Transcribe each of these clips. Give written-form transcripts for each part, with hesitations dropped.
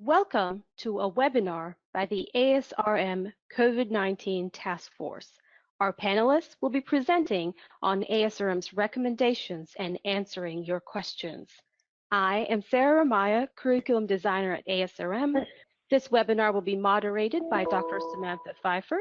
Welcome to a webinar by the ASRM COVID-19 Task Force. Our panelists will be presenting on ASRM's recommendations and answering your questions. I am Sarah Ramaya, Curriculum Designer at ASRM. This webinar will be moderated by Dr. Samantha Pfeifer.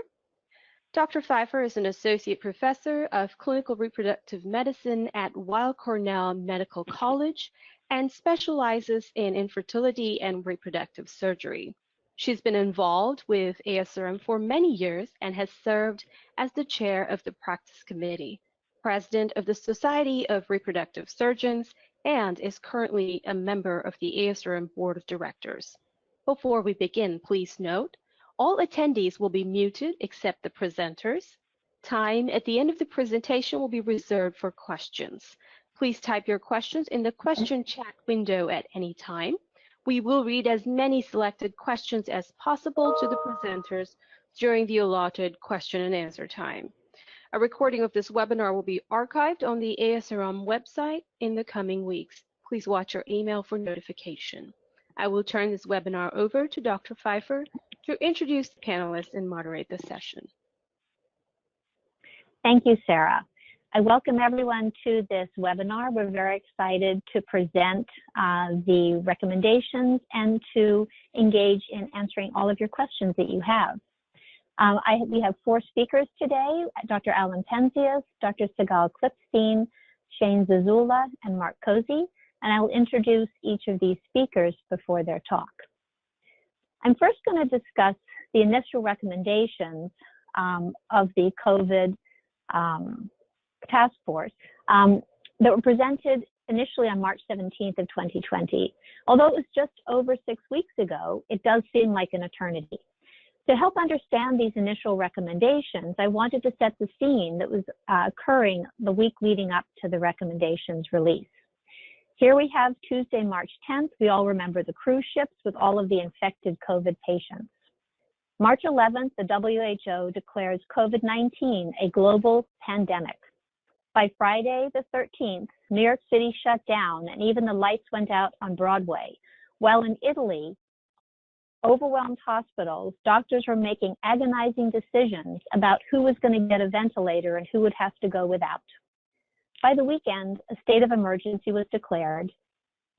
Dr. Pfeifer is an Associate Professor of Clinical Reproductive Medicine at Weill Cornell Medical College and specializes in infertility and reproductive surgery. She's been involved with ASRM for many years and has served as the chair of the Practice Committee, president of the Society of Reproductive Surgeons, and is currently a member of the ASRM Board of Directors. Before we begin, please note, all attendees will be muted except the presenters. Time at the end of the presentation will be reserved for questions. Please type your questions in the question chat window at any time. We will read as many selected questions as possible to the presenters during the allotted question and answer time. A recording of this webinar will be archived on the ASRM website in the coming weeks. Please watch your email for notification. I will turn this webinar over to Dr. Pfeifer to introduce the panelists and moderate the session. Thank you, Sarah. I welcome everyone to this webinar. We're very excited to present the recommendations and to engage in answering all of your questions that you have. We have 4 speakers today, Dr. Alan Penzias, Dr. Sigal Klipstein, Shane Zozula, and Mark Cozzi, and I will introduce each of these speakers before their talk. I'm first going to discuss the initial recommendations of the COVID task force that were presented initially on March 17th of 2020. Although it was just over 6 weeks ago, it does seem like an eternity. To help understand these initial recommendations, I wanted to set the scene that was occurring the week leading up to the recommendations release. Here we have Tuesday, March 10th. We all remember the cruise ships with all of the infected COVID patients. March 11th, the WHO declares COVID-19 a global pandemic. By Friday, the 13th, New York City shut down and even the lights went out on Broadway. While in Italy, overwhelmed hospitals, doctors were making agonizing decisions about who was going to get a ventilator and who would have to go without. By the weekend, a state of emergency was declared,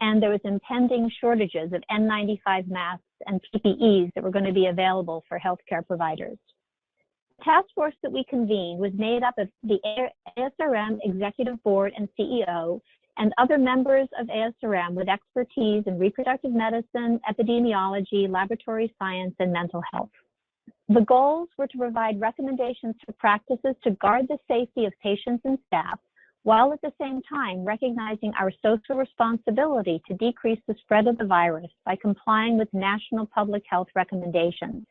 and there was impending shortages of N95 masks and PPEs that were going to be available for healthcare providers. The task force that we convened was made up of the ASRM Executive Board and CEO and other members of ASRM with expertise in reproductive medicine, epidemiology, laboratory science, and mental health. The goals were to provide recommendations for practices to guard the safety of patients and staff, while at the same time recognizing our social responsibility to decrease the spread of the virus by complying with national public health recommendations,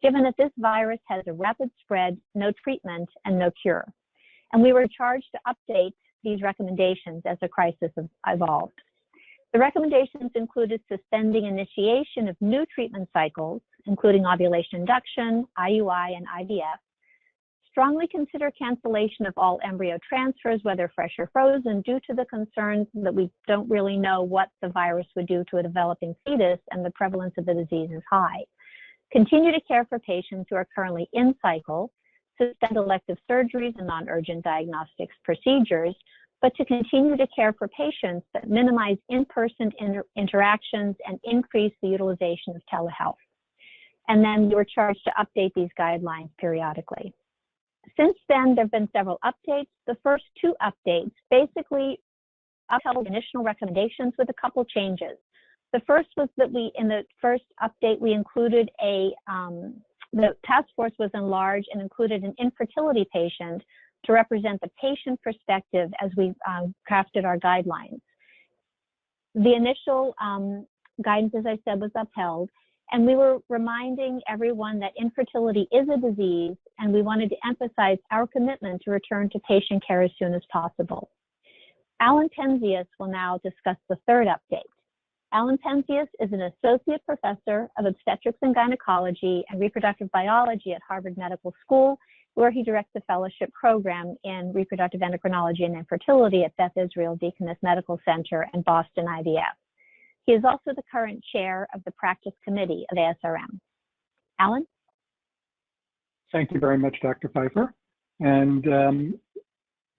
given that this virus has a rapid spread, no treatment, and no cure. And we were charged to update these recommendations as the crisis evolved. The recommendations included suspending initiation of new treatment cycles, including ovulation induction, IUI, and IVF, strongly consider cancellation of all embryo transfers, whether fresh or frozen, due to the concerns that we don't really know what the virus would do to a developing fetus and the prevalence of the disease is high. Continue to care for patients who are currently in cycle, suspend elective surgeries and non-urgent diagnostics procedures, but to continue to care for patients that minimize in-person interactions and increase the utilization of telehealth. And then we were charged to update these guidelines periodically. Since then, there have been several updates. The first 2 updates basically upheld initial recommendations with a couple changes. The first was that in the first update, we included the task force was enlarged and included an infertility patient to represent the patient perspective as we crafted our guidelines. The initial guidance, as I said, was upheld. And we were reminding everyone that infertility is a disease, and we wanted to emphasize our commitment to return to patient care as soon as possible. Alan Penzias will now discuss the third update. Alan Penzias is an associate professor of obstetrics and gynecology and reproductive biology at Harvard Medical School, where he directs the fellowship program in reproductive endocrinology and infertility at Beth Israel Deaconess Medical Center and Boston IVF. He is also the current chair of the practice committee of ASRM. Alan? Thank you very much, Dr. Pfeifer. And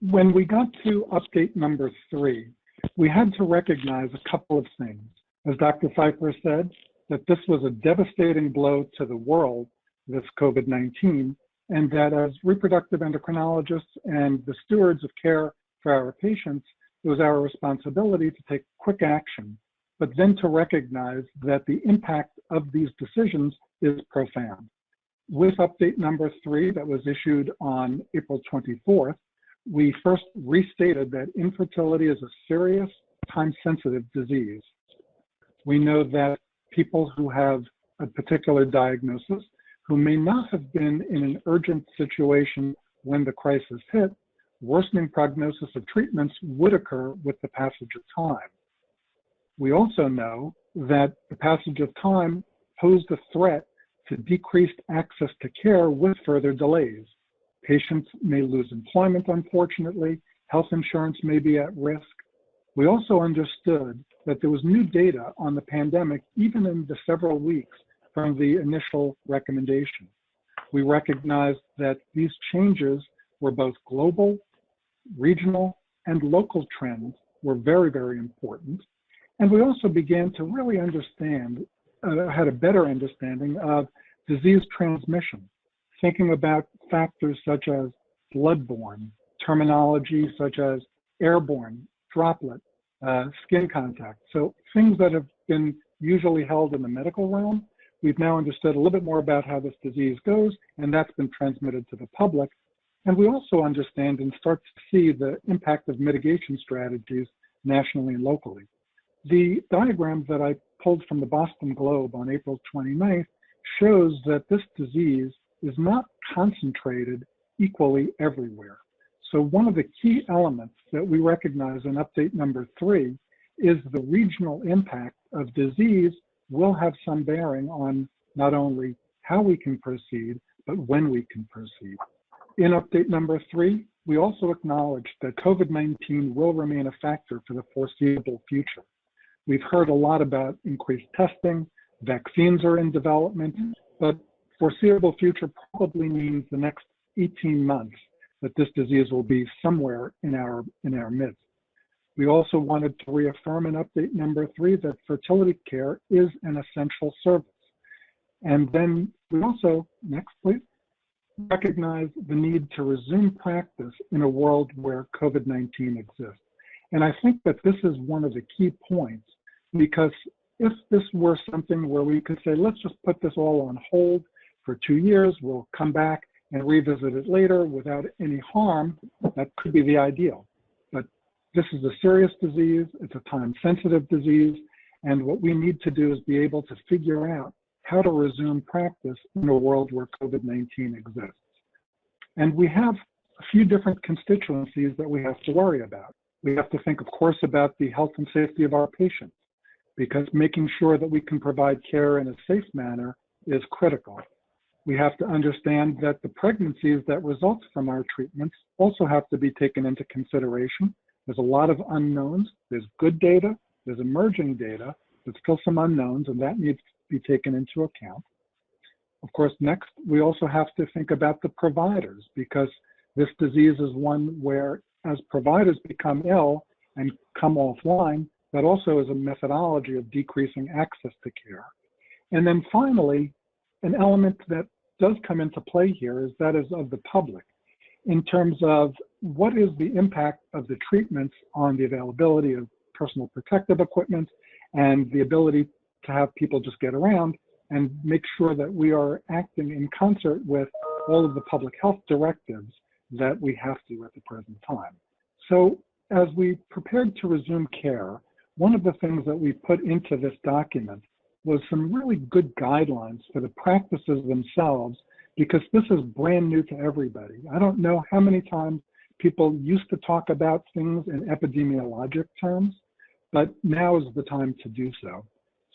when we got to update number 3, we had to recognize a couple of things. As Dr. Pfeifer said, that this was a devastating blow to the world, this COVID-19, and that as reproductive endocrinologists and the stewards of care for our patients, it was our responsibility to take quick action, but then to recognize that the impact of these decisions is profound. With update number 3 that was issued on April 24th, we first restated that infertility is a serious, time-sensitive disease. We know that people who have a particular diagnosis, who may not have been in an urgent situation when the crisis hit, worsening prognosis of treatments would occur with the passage of time. We also know that the passage of time posed a threat to decreased access to care with further delays. Patients may lose employment, unfortunately. Health insurance may be at risk. We also understood that there was new data on the pandemic, even in the several weeks from the initial recommendation. We recognized that these changes were both global, regional, and local trends were very, very important. And we also began to really understand, had a better understanding of disease transmission, thinking about factors such as bloodborne, terminology such as airborne, droplet, skin contact. So things that have been usually held in the medical realm, we've now understood a little bit more about how this disease goes, and that's been transmitted to the public. And we also understand and start to see the impact of mitigation strategies nationally and locally. The diagram that I pulled from the Boston Globe on April 29th shows that this disease is not concentrated equally everywhere. So one of the key elements that we recognize in update number 3 is the regional impact of disease will have some bearing on not only how we can proceed, but when we can proceed. In update number 3, we also acknowledge that COVID-19 will remain a factor for the foreseeable future. We've heard a lot about increased testing, vaccines are in development, but foreseeable future probably means the next 18 months that this disease will be somewhere in our midst. We also wanted to reaffirm in update number 3 that fertility care is an essential service. And then we also, next please, recognize the need to resume practice in a world where COVID-19 exists. And I think that this is one of the key points, because if this were something where we could say, let's just put this all on hold for 2 years, we'll come back and revisit it later without any harm, that could be the ideal. But this is a serious disease, it's a time-sensitive disease, and what we need to do is be able to figure out how to resume practice in a world where COVID-19 exists. And we have a few different constituencies that we have to worry about. We have to think, of course, about the health and safety of our patients, because making sure that we can provide care in a safe manner is critical. We have to understand that the pregnancies that result from our treatments also have to be taken into consideration. There's a lot of unknowns. There's good data, there's emerging data, but still some unknowns, and that needs to be taken into account. Of course, next, we also have to think about the providers, because this disease is one where as providers become ill and come offline, that also is a methodology of decreasing access to care. And then finally, an element that does come into play here is that is of the public, in terms of what is the impact of the treatments on the availability of personal protective equipment and the ability to have people just get around, and make sure that we are acting in concert with all of the public health directives that we have to at the present time. So as we prepared to resume care, one of the things that we put into this document was some really good guidelines for the practices themselves, because this is brand new to everybody. I don't know how many times people used to talk about things in epidemiologic terms, but now is the time to do so.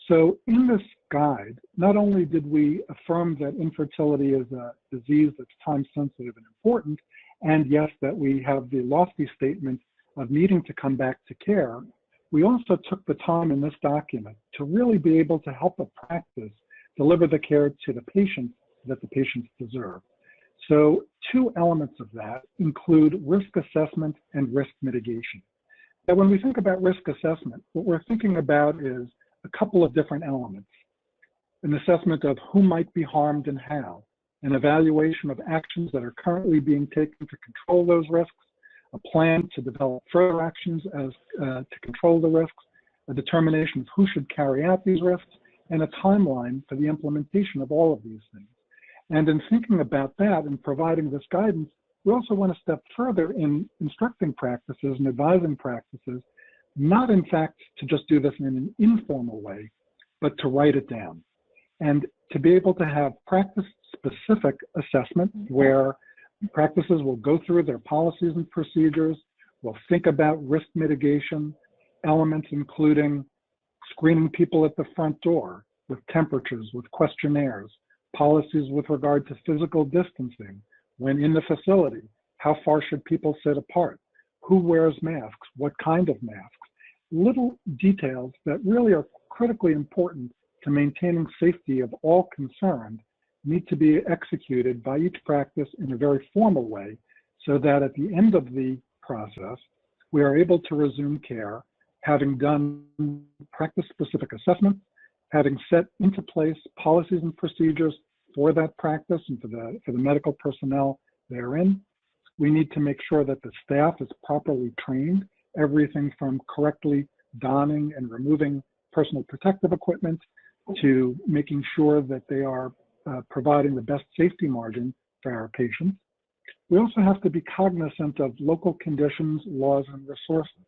So in this guide, not only did we affirm that infertility is a disease that's time sensitive and important, and yes, that we have the lofty statement of needing to come back to care, we also took the time in this document to really be able to help a practice deliver the care to the patients that the patients deserve. So 2 elements of that include risk assessment and risk mitigation. Now, when we think about risk assessment, what we're thinking about is a couple of different elements. An assessment of who might be harmed and how, an evaluation of actions that are currently being taken to control those risks, a plan to develop further actions to control the risks, a determination of who should carry out these risks, and a timeline for the implementation of all of these things. And in thinking about that and providing this guidance, we also want to step further in instructing practices and advising practices, not in fact to just do this in an informal way, but to write it down. And to be able to have practice-specific assessment where practices will go through their policies and procedures, will think about risk mitigation, elements including screening people at the front door with temperatures, with questionnaires, policies with regard to physical distancing. When in the facility, how far should people sit apart? Who wears masks? What kind of masks? Little details that really are critically important to maintaining safety of all concerned need to be executed by each practice in a very formal way so that at the end of the process, we are able to resume care, having done practice-specific assessments, having set into place policies and procedures for that practice and for the medical personnel therein. We need to make sure that the staff is properly trained, everything from correctly donning and removing personal protective equipment to making sure that they are providing the best safety margin for our patients. We also have to be cognizant of local conditions, laws, and resources.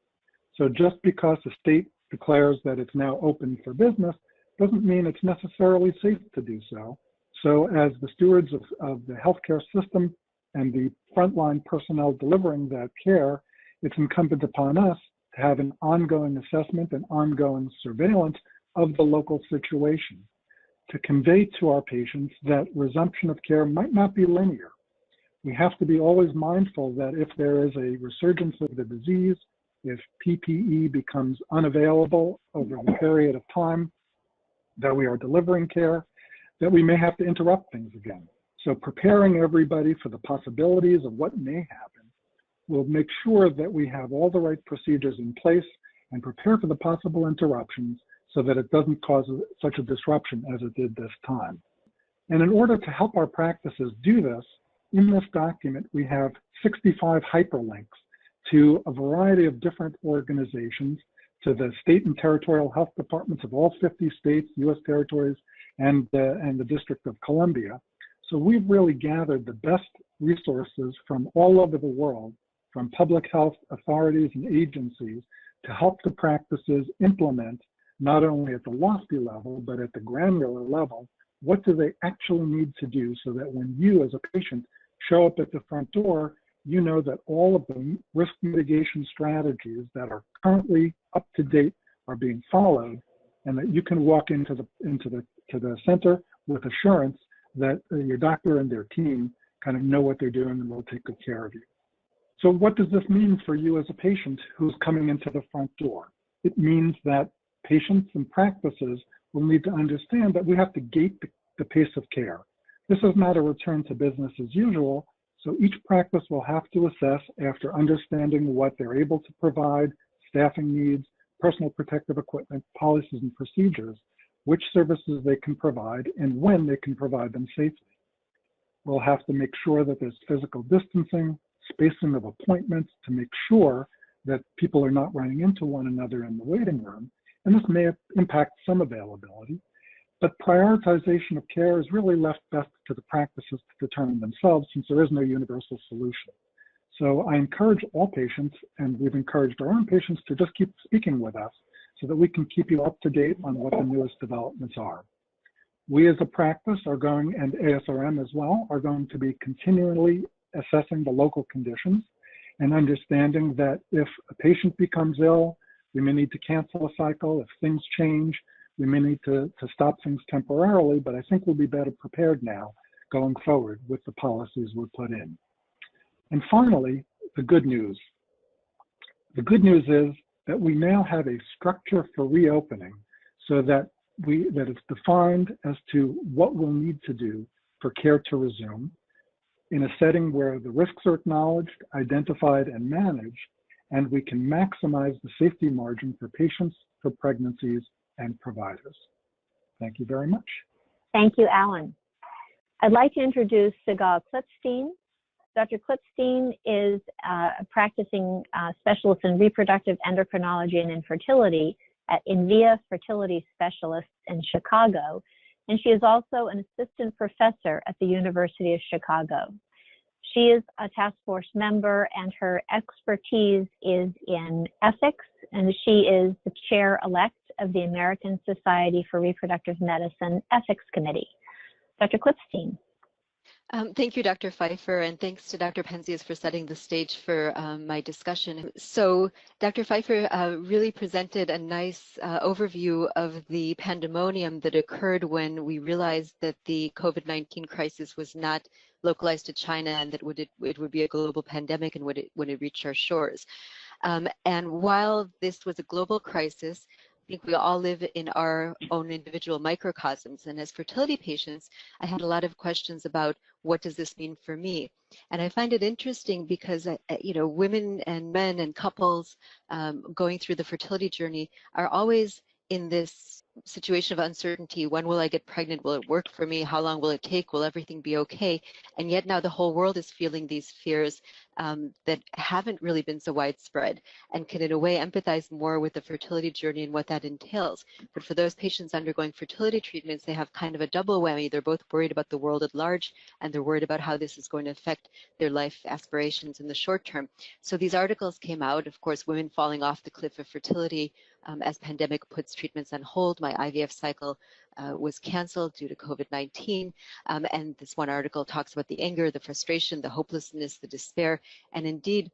So just because the state declares that it's now open for business doesn't mean it's necessarily safe to do so. So as the stewards of the healthcare system and the frontline personnel delivering that care, it's incumbent upon us to have an ongoing assessment and ongoing surveillance of the local situation to convey to our patients that resumption of care might not be linear. We have to be always mindful that if there is a resurgence of the disease, if PPE becomes unavailable over the period of time that we are delivering care, that we may have to interrupt things again. So preparing everybody for the possibilities of what may happen will make sure that we have all the right procedures in place and prepare for the possible interruptions so that it doesn't cause such a disruption as it did this time. And in order to help our practices do this, in this document, we have 65 hyperlinks to a variety of different organizations, to the state and territorial health departments of all 50 states, US territories, and the District of Columbia. So we've really gathered the best resources from all over the world, from public health authorities and agencies, to help the practices implement, not only at the lofty level, but at the granular level, what do they actually need to do so that when you as a patient show up at the front door, you know that all of the risk mitigation strategies that are currently up to date are being followed, and that you can walk into the center with assurance that your doctor and their team kind of know what they're doing and will take good care of you. So what does this mean for you as a patient who's coming into the front door? It means that patients and practices will need to understand that we have to gate the pace of care. This is not a return to business as usual, so each practice will have to assess, after understanding what they're able to provide, staffing needs, personal protective equipment, policies and procedures, which services they can provide and when they can provide them safely. We'll have to make sure that there's physical distancing, spacing of appointments to make sure that people are not running into one another in the waiting room. And this may impact some availability, but prioritization of care is really left best to the practices to determine themselves, since there is no universal solution. So I encourage all patients, and we've encouraged our own patients, to just keep speaking with us so that we can keep you up to date on what the newest developments are. We as a practice are going, and ASRM as well, are going to be continually assessing the local conditions and understanding that if a patient becomes ill, we may need to cancel a cycle. If things change, we may need to stop things temporarily, but I think we'll be better prepared now going forward with the policies we've put in. And finally, the good news. The good news is that we now have a structure for reopening so that it's defined as to what we'll need to do for care to resume in a setting where the risks are acknowledged, identified, and managed, and we can maximize the safety margin for patients, for pregnancies, and providers. Thank you very much. Thank you, Alan. I'd like to introduce Sigal Klipstein. Dr. Klipstein is a practicing specialist in reproductive endocrinology and infertility at Invia Fertility Specialists in Chicago, and she is also an assistant professor at the University of Chicago. She is a task force member, and her expertise is in ethics, and she is the chair-elect of the American Society for Reproductive Medicine Ethics Committee. Dr. Klipstein. Thank you, Dr. Pfeifer, and thanks to Dr. Penzias for setting the stage for my discussion. So Dr. Pfeifer really presented a nice overview of the pandemonium that occurred when we realized that the COVID-19 crisis was not localized to China and that it would be a global pandemic and when it reached our shores. And while this was a global crisis, I think we all live in our own individual microcosms. And as fertility patients, I had a lot of questions about what does this mean for me? And I find it interesting because, women and men and couples going through the fertility journey are always in this situation of uncertainty. When will I get pregnant? Will it work for me? How long will it take? Will everything be okay? And yet now the whole world is feeling these fears that haven't really been so widespread and can in a way empathize more with the fertility journey and what that entails. But for those patients undergoing fertility treatments, they have kind of a double whammy. They're both worried about the world at large, and they're worried about how this is going to affect their life aspirations in the short term. So these articles came out, of course, women falling off the cliff of fertility as pandemic puts treatments on hold. My IVF cycle was canceled due to COVID-19. And this one article talks about the anger, the frustration, the hopelessness, the despair. And indeed,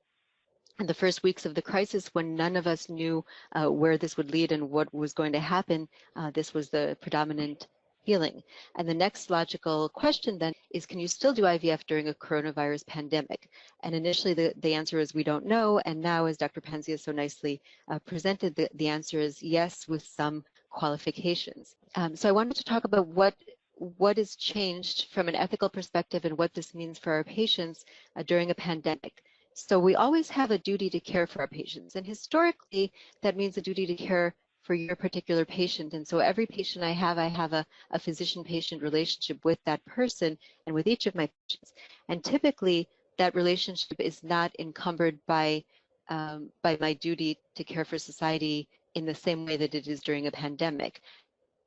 in the first weeks of the crisis, when none of us knew where this would lead and what was going to happen, this was the predominant feeling. And the next logical question then is, can you still do IVF during a coronavirus pandemic? And initially the answer is we don't know. And now, as Dr. Penzias so nicely presented, the answer is yes, with some qualifications. So I wanted to talk about what has changed from an ethical perspective and what this means for our patients during a pandemic. So we always have a duty to care for our patients. And historically, that means a duty to care for your particular patient. And so every patient I have a physician-patient relationship with that person and with each of my patients. And typically, that relationship is not encumbered by my duty to care for society in the same way that it is during a pandemic.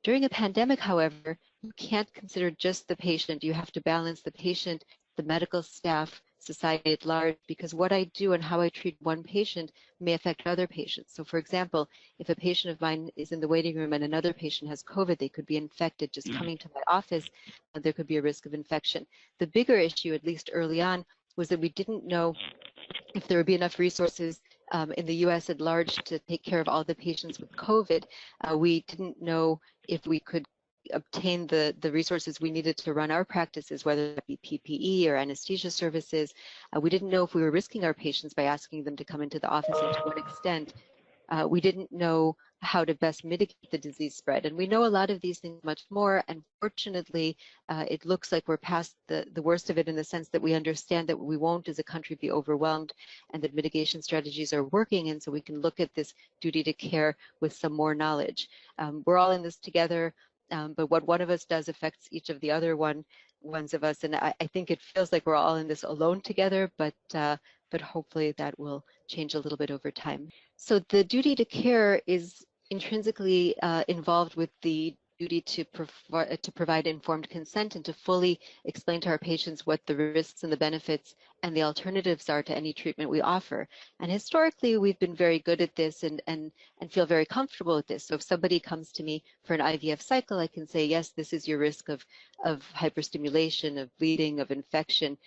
During a pandemic, however, you can't consider just the patient. You have to balance the patient, the medical staff, society at large, because what I do and how I treat one patient may affect other patients. So for example, if a patient of mine is in the waiting room and another patient has COVID, they could be infected just coming to my office, and there could be a risk of infection. The bigger issue, at least early on, was that we didn't know if there would be enough resources in the US at large to take care of all the patients with COVID. We didn't know if we could obtain the resources we needed to run our practices, whether that be PPE or anesthesia services. We didn't know if we were risking our patients by asking them to come into the office and to what extent. We didn't know how to best mitigate the disease spread. And we know a lot of these things much more. And fortunately, it looks like we're past the worst of it in the sense that we understand that we won't as a country be overwhelmed and that mitigation strategies are working. And so we can look at this duty to care with some more knowledge. We're all in this together, but what one of us does affects each of the other ones of us. And I think it feels like we're all in this alone together, but hopefully that will change a little bit over time. So the duty to care is intrinsically involved with the duty to provide informed consent and to fully explain to our patients what the risks and the benefits and the alternatives are to any treatment we offer. And historically, we've been very good at this and feel very comfortable with this. So if somebody comes to me for an IVF cycle, I can say, yes, this is your risk of hyperstimulation, of bleeding, of infection.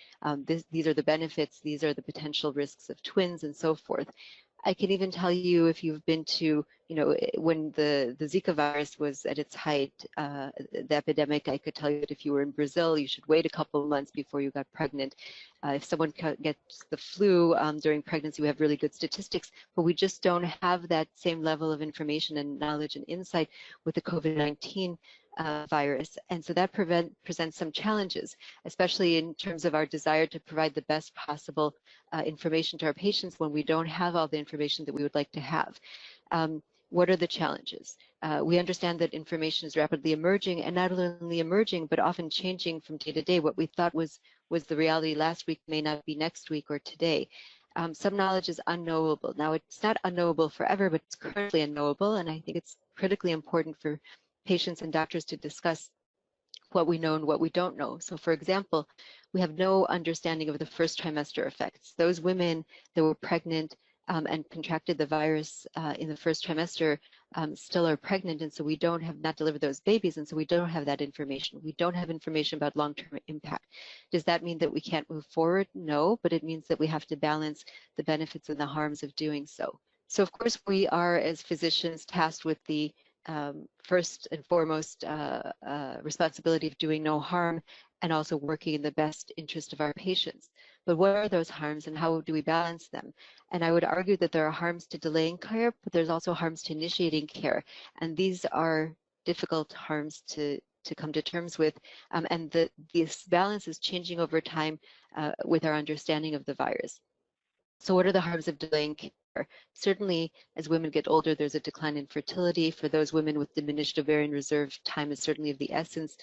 These are the benefits. These are the potential risks of twins and so forth. I can even tell you if you've been to, when the Zika virus was at its height, the epidemic, I could tell you that if you were in Brazil, you should wait a couple of months before you got pregnant. If someone gets the flu during pregnancy, we have really good statistics, but we just don't have that same level of information and knowledge and insight with the COVID-19 virus. And so that presents some challenges, especially in terms of our desire to provide the best possible information to our patients when we don't have all the information that we would like to have. What are the challenges? We understand that information is rapidly emerging, and not only emerging, but often changing from day to day. What we thought was the reality last week may not be next week or today. Some knowledge is unknowable. Now, it's not unknowable forever, but it's currently unknowable, and I think it's critically important for patients and doctors to discuss what we know and what we don't know. So for example, we have no understanding of the first trimester effects. Those women that were pregnant and contracted the virus in the first trimester still are pregnant, and so we have not delivered those babies, and so we don't have that information. We don't have information about long-term impact. Does that mean that we can't move forward? No, but it means that we have to balance the benefits and the harms of doing so. So of course we are, as physicians, tasked with the first and foremost responsibility of doing no harm and also working in the best interest of our patients. But what are those harms and how do we balance them? And I would argue that there are harms to delaying care, but there's also harms to initiating care. And these are difficult harms to come to terms with. And this balance is changing over time with our understanding of the virus. So what are the harms of delaying care? Certainly, as women get older, there's a decline in fertility. For those women with diminished ovarian reserve, time is certainly of the essence.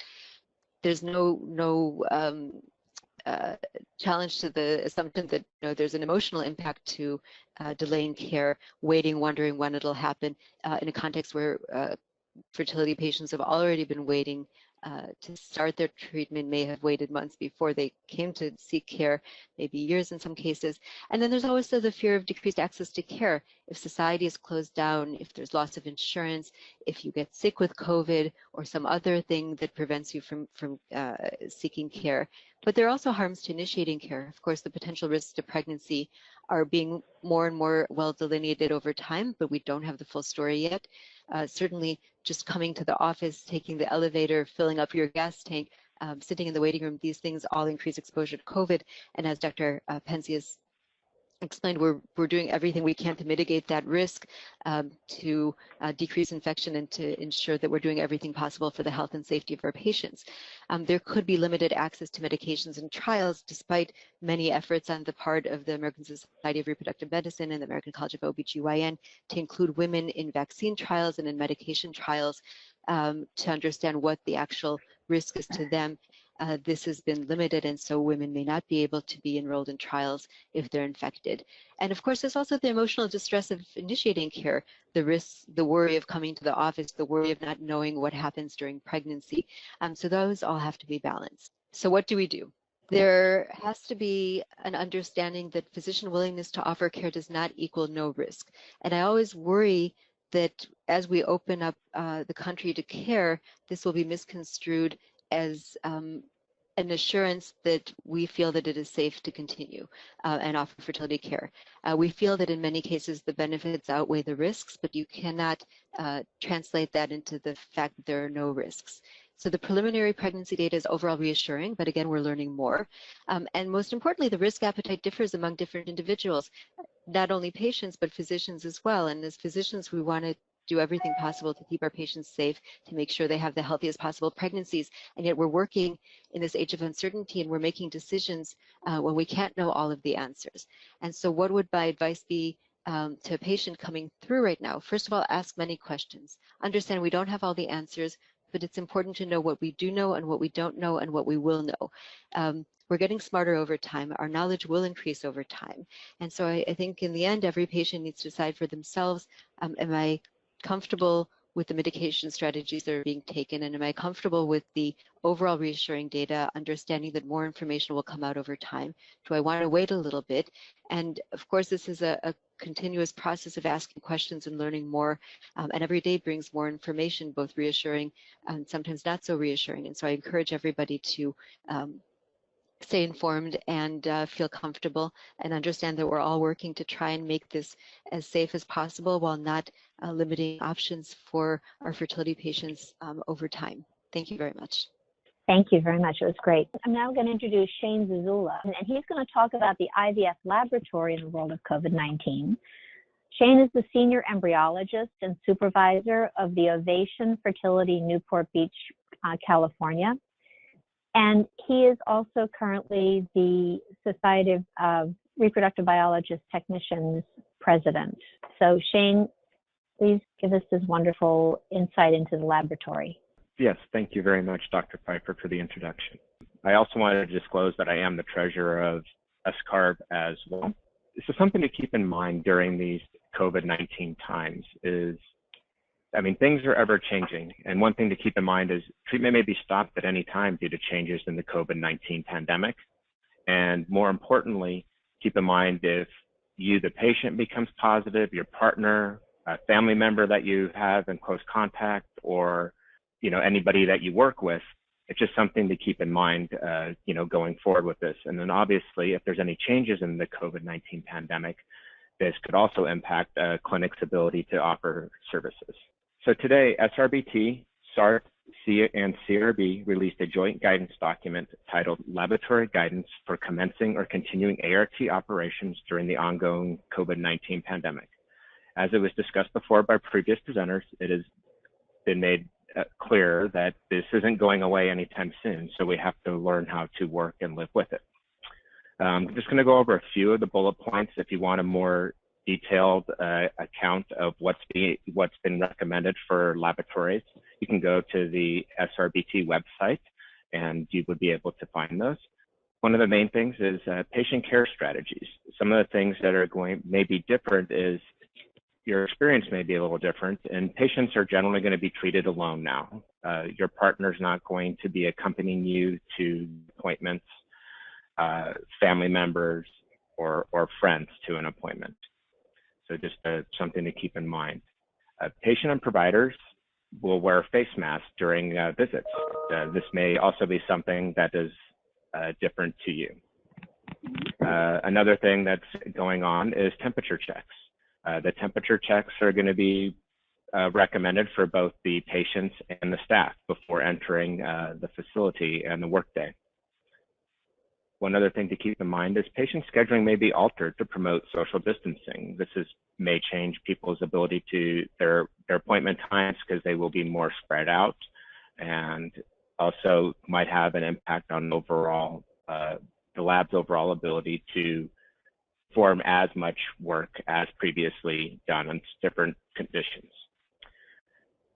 There's no challenge to the assumption that there's an emotional impact to delaying care, waiting, wondering when it'll happen in a context where fertility patients have already been waiting to start their treatment, may have waited months before they came to seek care, maybe years in some cases. And then there's also the fear of decreased access to care. If society is closed down, if there's loss of insurance, if you get sick with COVID or some other thing that prevents you from seeking care. But there are also harms to initiating care. Of course, the potential risks to pregnancy are being more and more well delineated over time, but we don't have the full story yet. Certainly, just coming to the office, taking the elevator, filling up your gas tank, sitting in the waiting room, these things all increase exposure to COVID. And as Dr. Penzias explained, we're doing everything we can to mitigate that risk, to decrease infection, and to ensure that we're doing everything possible for the health and safety of our patients. There could be limited access to medications and trials, despite many efforts on the part of the American Society of Reproductive Medicine and the American College of OBGYN to include women in vaccine trials and in medication trials to understand what the actual risk is to them. This has been limited, and so women may not be able to be enrolled in trials if they're infected. And of course, there's also the emotional distress of initiating care, the risks, the worry of coming to the office, the worry of not knowing what happens during pregnancy. So those all have to be balanced. So what do we do? There has to be an understanding that physician willingness to offer care does not equal no risk. And I always worry that as we open up the country to care, this will be misconstrued as an assurance that we feel that it is safe to continue and offer fertility care. We feel that in many cases the benefits outweigh the risks, but you cannot translate that into the fact that there are no risks. So the preliminary pregnancy data is overall reassuring, but again, we're learning more. And most importantly, the risk appetite differs among different individuals, not only patients, but physicians as well. And as physicians, we want to do everything possible to keep our patients safe, to make sure they have the healthiest possible pregnancies. And yet we're working in this age of uncertainty, and we're making decisions when we can't know all of the answers. And so what would my advice be to a patient coming through right now? First of all, ask many questions. Understand we don't have all the answers, but it's important to know what we do know and what we don't know and what we will know. We're getting smarter over time. Our knowledge will increase over time. And so I think in the end, every patient needs to decide for themselves, am I comfortable with the mitigation strategies that are being taken, and am I comfortable with the overall reassuring data, understanding that more information will come out over time? Do I want to wait a little bit? And of course, this is a continuous process of asking questions and learning more, and every day brings more information, both reassuring and sometimes not so reassuring. And so I encourage everybody to stay informed and feel comfortable and understand that we're all working to try and make this as safe as possible while not limiting options for our fertility patients over time. Thank you very much. Thank you very much. It was great. I'm now going to introduce Shane Zozula, and he's going to talk about the IVF laboratory in the world of COVID-19. Shane is the senior embryologist and supervisor of the Ovation Fertility Newport Beach, California. And he is also currently the Society of Reproductive Biologist Technicians president. So Shane, please give us this wonderful insight into the laboratory. Yes, thank you very much, Dr. Pfeifer, for the introduction. I also wanted to disclose that I am the treasurer of ASRM as well. So something to keep in mind during these COVID-19 times is, things are ever changing. And one thing to keep in mind is treatment may be stopped at any time due to changes in the COVID-19 pandemic. And more importantly, keep in mind if you, the patient, becomes positive, your partner, a family member that you have in close contact, or anybody that you work with, it's just something to keep in mind, going forward with this. And then obviously, if there's any changes in the COVID-19 pandemic, this could also impact a clinic's ability to offer services. So today, SRBT, SART, and CRB released a joint guidance document titled Laboratory Guidance for Commencing or Continuing ART Operations During the Ongoing COVID-19 Pandemic. As it was discussed before by previous presenters, it has been made clear that this isn't going away anytime soon, so we have to learn how to work and live with it. I'm just going to go over a few of the bullet points. If you want a more detailed account of what's been recommended for laboratories, you can go to the SRBT website and you would be able to find those. One of the main things is patient care strategies. Some of the things that are may be different is your experience may be a little different, and patients are generally going to be treated alone now. Your partner's not going to be accompanying you to appointments, family members, or friends to an appointment. So just something to keep in mind. Patient and providers will wear face masks during visits. This may also be something that is different to you. Another thing that's going on is temperature checks. The temperature checks are going to be recommended for both the patients and the staff before entering the facility and the workday. One other thing to keep in mind is patient scheduling may be altered to promote social distancing. This may change people's ability to their appointment times because they will be more spread out, and also might have an impact on overall the lab's overall ability to perform as much work as previously done in different conditions.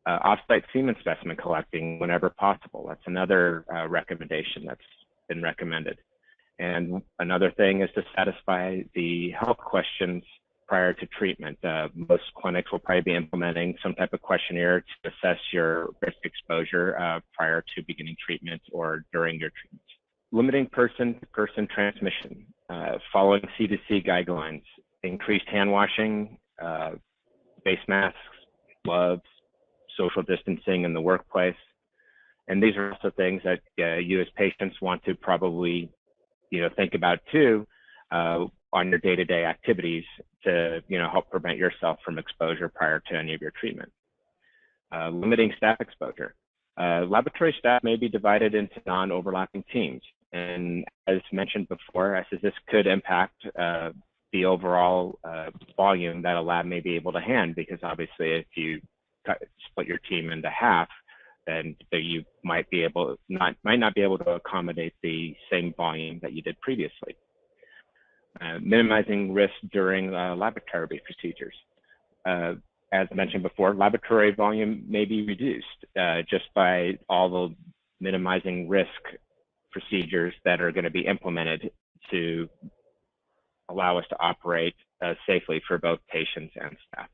Off-site semen specimen collecting whenever possible. That's another recommendation that's been recommended. And another thing is to satisfy the health questions prior to treatment. Most clinics will probably be implementing some type of questionnaire to assess your risk exposure prior to beginning treatment or during your treatment. Limiting person-to-person transmission, following CDC guidelines, increased hand washing, face masks, gloves, social distancing in the workplace. And these are also things that you as patients want to probably think about too on your day-to-day activities to help prevent yourself from exposure prior to any of your treatment. Limiting staff exposure. Laboratory staff may be divided into non-overlapping teams. And as mentioned before, this could impact the overall volume that a lab may be able to handle, because obviously if you split your team into half, then you might not be able to accommodate the same volume that you did previously. Minimizing risk during laboratory procedures. As mentioned before, laboratory volume may be reduced just by all the minimizing risk procedures that are going to be implemented to allow us to operate safely for both patients and staff.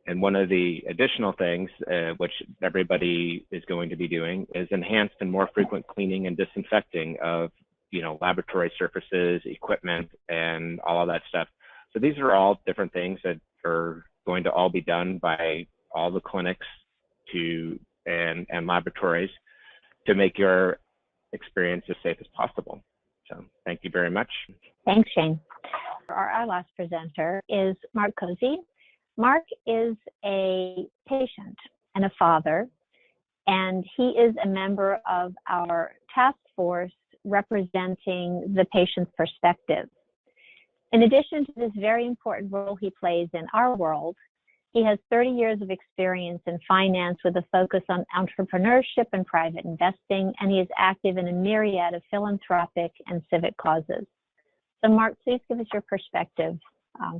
And one of the additional things which everybody is going to be doing is enhanced and more frequent cleaning and disinfecting of laboratory surfaces, equipment, and all of that stuff. So these are all different things that are going to all be done by all the clinics and laboratories to make your experience as safe as possible. So thank you very much. Thanks, Shane. Our last presenter is Mark Cozzi. Mark is a patient and a father, and he is a member of our task force representing the patient's perspective. In addition to this very important role he plays in our world, he has 30 years of experience in finance with a focus on entrepreneurship and private investing, and he is active in a myriad of philanthropic and civic causes. So Mark, please give us your perspective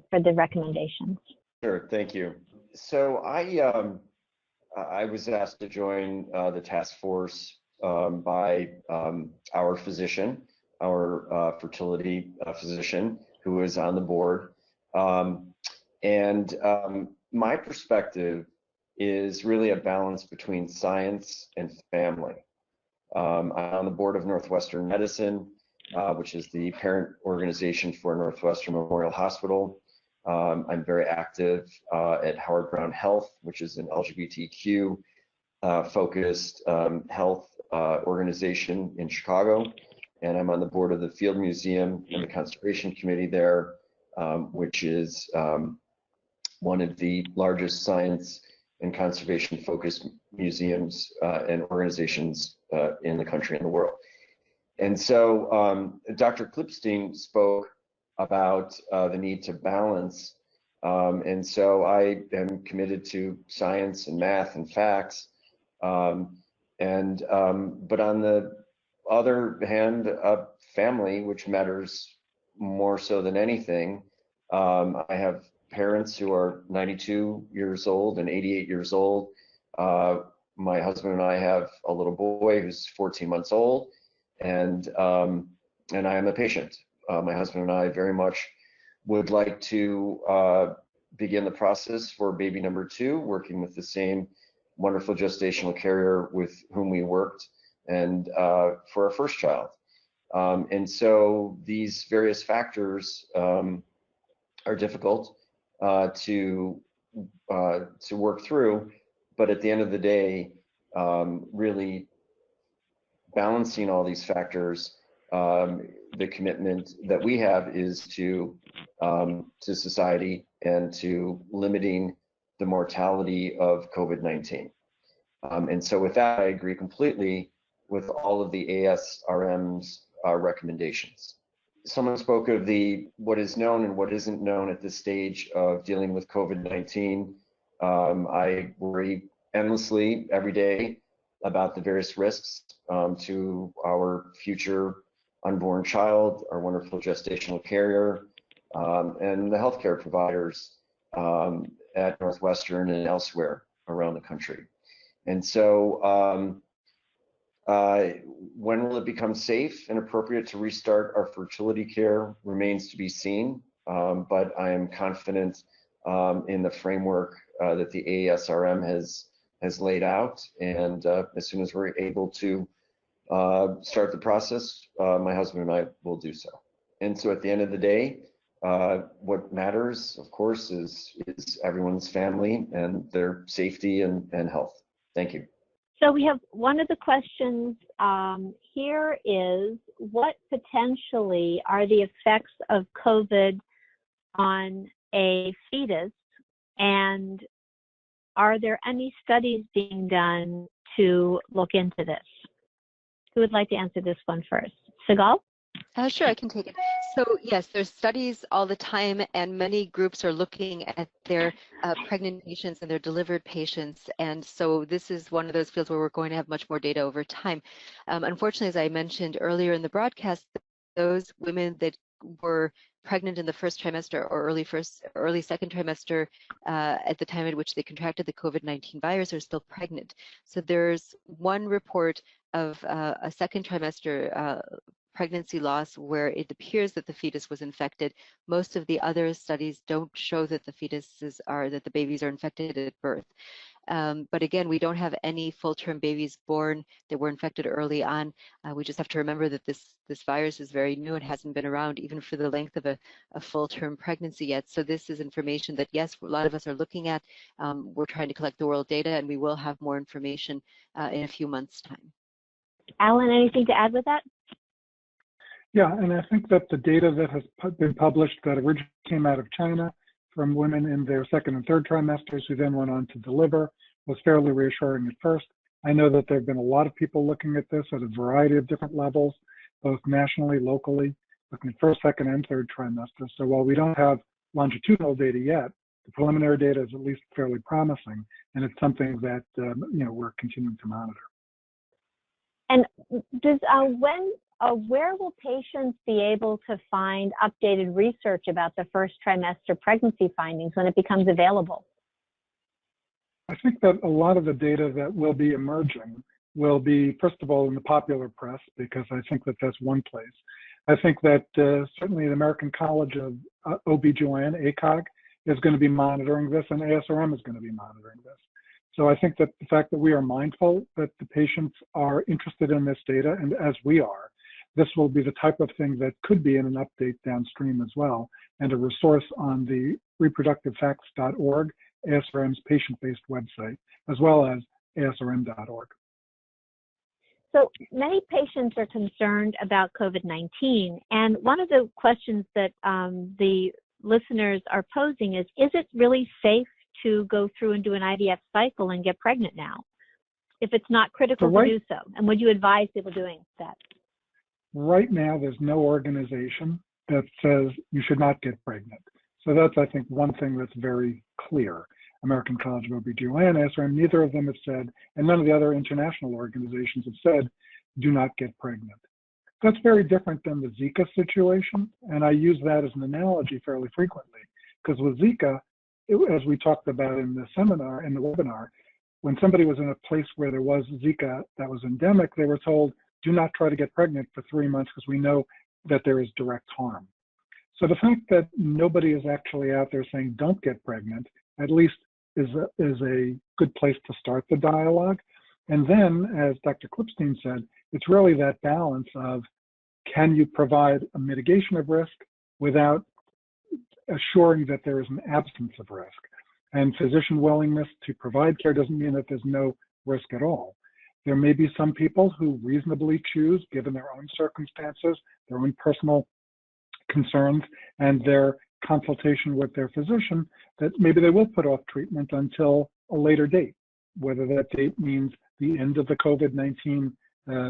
for the recommendations. Sure, thank you. So I was asked to join the task force by our physician, our fertility physician, who is on the board. My perspective is really a balance between science and family. I'm on the board of Northwestern Medicine, which is the parent organization for Northwestern Memorial Hospital. I'm very active at Howard Brown Health, which is an LGBTQ focused health organization in Chicago. And I'm on the board of the Field Museum and the Conservation Committee there, which is one of the largest science and conservation focused museums and organizations in the country and the world. And so Dr. Klipstein spoke about the need to balance. And so I am committed to science and math and facts. But on the other hand, family, which matters more so than anything. I have parents who are 92 years old and 88 years old. My husband and I have a little boy who's 14 months old, and I am a patient. My husband and I very much would like to begin the process for baby number 2, working with the same wonderful gestational carrier with whom we worked and for our first child. And so these various factors are difficult to work through, but at the end of the day, really balancing all these factors, the commitment that we have is to society and to limiting the mortality of COVID-19. And so with that, I agree completely with all of the ASRM's recommendations. Someone spoke of what is known and what isn't known at this stage of dealing with COVID-19. I worry endlessly every day about the various risks to our future unborn child, our wonderful gestational carrier, and the healthcare providers at Northwestern and elsewhere around the country. And so when will it become safe and appropriate to restart our fertility care remains to be seen, but I am confident in the framework that the ASRM has laid out, and as soon as we're able to start the process, my husband and I will do so. And so at the end of the day, what matters, of course, is everyone's family and their safety and health. Thank you. So we have one of the questions here is, what potentially are the effects of COVID on a fetus, and are there any studies being done to look into this? Who would like to answer this one first? Sigal? Sure, I can take it. So yes, there's studies all the time, and many groups are looking at their pregnant patients and their delivered patients. And so this is one of those fields where we're going to have much more data over time. Unfortunately, as I mentioned earlier in the broadcast, those women that were pregnant in the first trimester or early second trimester at the time at which they contracted the COVID-19 virus are still pregnant. So there's one report of a second trimester pregnancy loss where it appears that the fetus was infected. Most of the other studies don't show that that the babies are infected at birth. But again, we don't have any full-term babies born that were infected early on. We just have to remember that this virus is very new and hasn't been around even for the length of a full-term pregnancy yet. So this is information that, yes, a lot of us are looking at. We're trying to collect the world data, and we will have more information in a few months' time. Alan, anything to add with that? Yeah, and I think that the data that has been published that originally came out of China from women in their second and third trimesters who then went on to deliver was fairly reassuring at first. I know that there have been a lot of people looking at this at a variety of different levels, both nationally, locally, looking at first, second, and third trimester. So while we don't have longitudinal data yet, the preliminary data is at least fairly promising, and it's something that we're continuing to monitor. And does where will patients be able to find updated research about the first trimester pregnancy findings when it becomes available? I think that a lot of the data that will be emerging will be, first of all, in the popular press, because I think that that's one place. I think that certainly the American College of OB/GYN, ACOG, is going to be monitoring this, and ASRM is going to be monitoring this. So I think that the fact that we are mindful that the patients are interested in this data, and as we are, this will be the type of thing that could be in an update downstream as well, and a resource on the reproductivefacts.org, ASRM's patient-based website, as well as ASRM.org. So many patients are concerned about COVID-19, and one of the questions that the listeners are posing is it really safe to go through and do an IVF cycle and get pregnant now, if it's not critical to do so? And would you advise people doing that? Right now, there's no organization that says you should not get pregnant. So that's, I think, one thing that's very clear. American College of OB/GYN, ASRM, neither of them have said, and none of the other international organizations have said, do not get pregnant. That's very different than the Zika situation, and I use that as an analogy fairly frequently, because with Zika, as we talked about in the seminar, in the webinar, when somebody was in a place where there was Zika that was endemic, they were told, do not try to get pregnant for 3 months because we know that there is direct harm. So the fact that nobody is actually out there saying don't get pregnant, at least is a good place to start the dialogue. And then, as Dr. Klipstein said, it's really that balance of, can you provide a mitigation of risk without assuring that there is an absence of risk? And physician willingness to provide care doesn't mean that there's no risk at all. There may be some people who reasonably choose, given their own circumstances, their own personal concerns, and their consultation with their physician, that maybe they will put off treatment until a later date, whether that date means the end of the COVID-19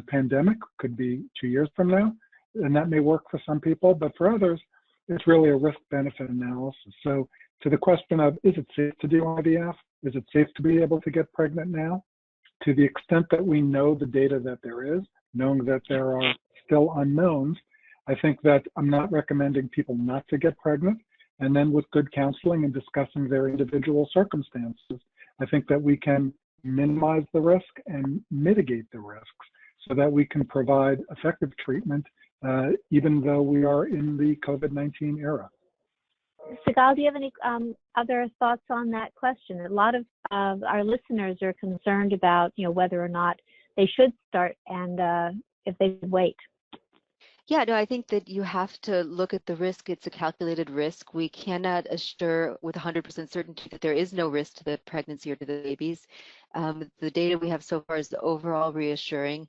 pandemic, could be 2 years from now, and that may work for some people, but for others, it's really a risk-benefit analysis. So to the question of, is it safe to do IVF? Is it safe to be able to get pregnant now? To the extent that we know the data that there is, knowing that there are still unknowns, I think that I'm not recommending people not to get pregnant. And then with good counseling and discussing their individual circumstances, I think that we can minimize the risk and mitigate the risks so that we can provide effective treatment, even though we are in the COVID-19 era. Sigal, do you have any other thoughts on that question? A lot of our listeners are concerned about, whether or not they should start and if they should wait. Yeah, no, I think that you have to look at the risk. It's a calculated risk. We cannot assure with 100% certainty that there is no risk to the pregnancy or to the babies. The data we have so far is overall reassuring.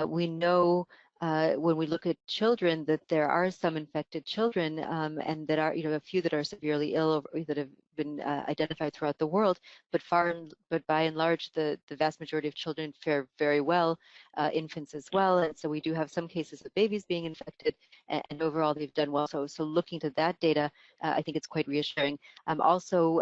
We know when we look at children that there are some infected children and that are, a few that are severely ill or that have been identified throughout the world, but by and large, the vast majority of children fare very well, infants as well. And so we do have some cases of babies being infected, and overall they've done well. So looking to that data, I think it's quite reassuring. Also,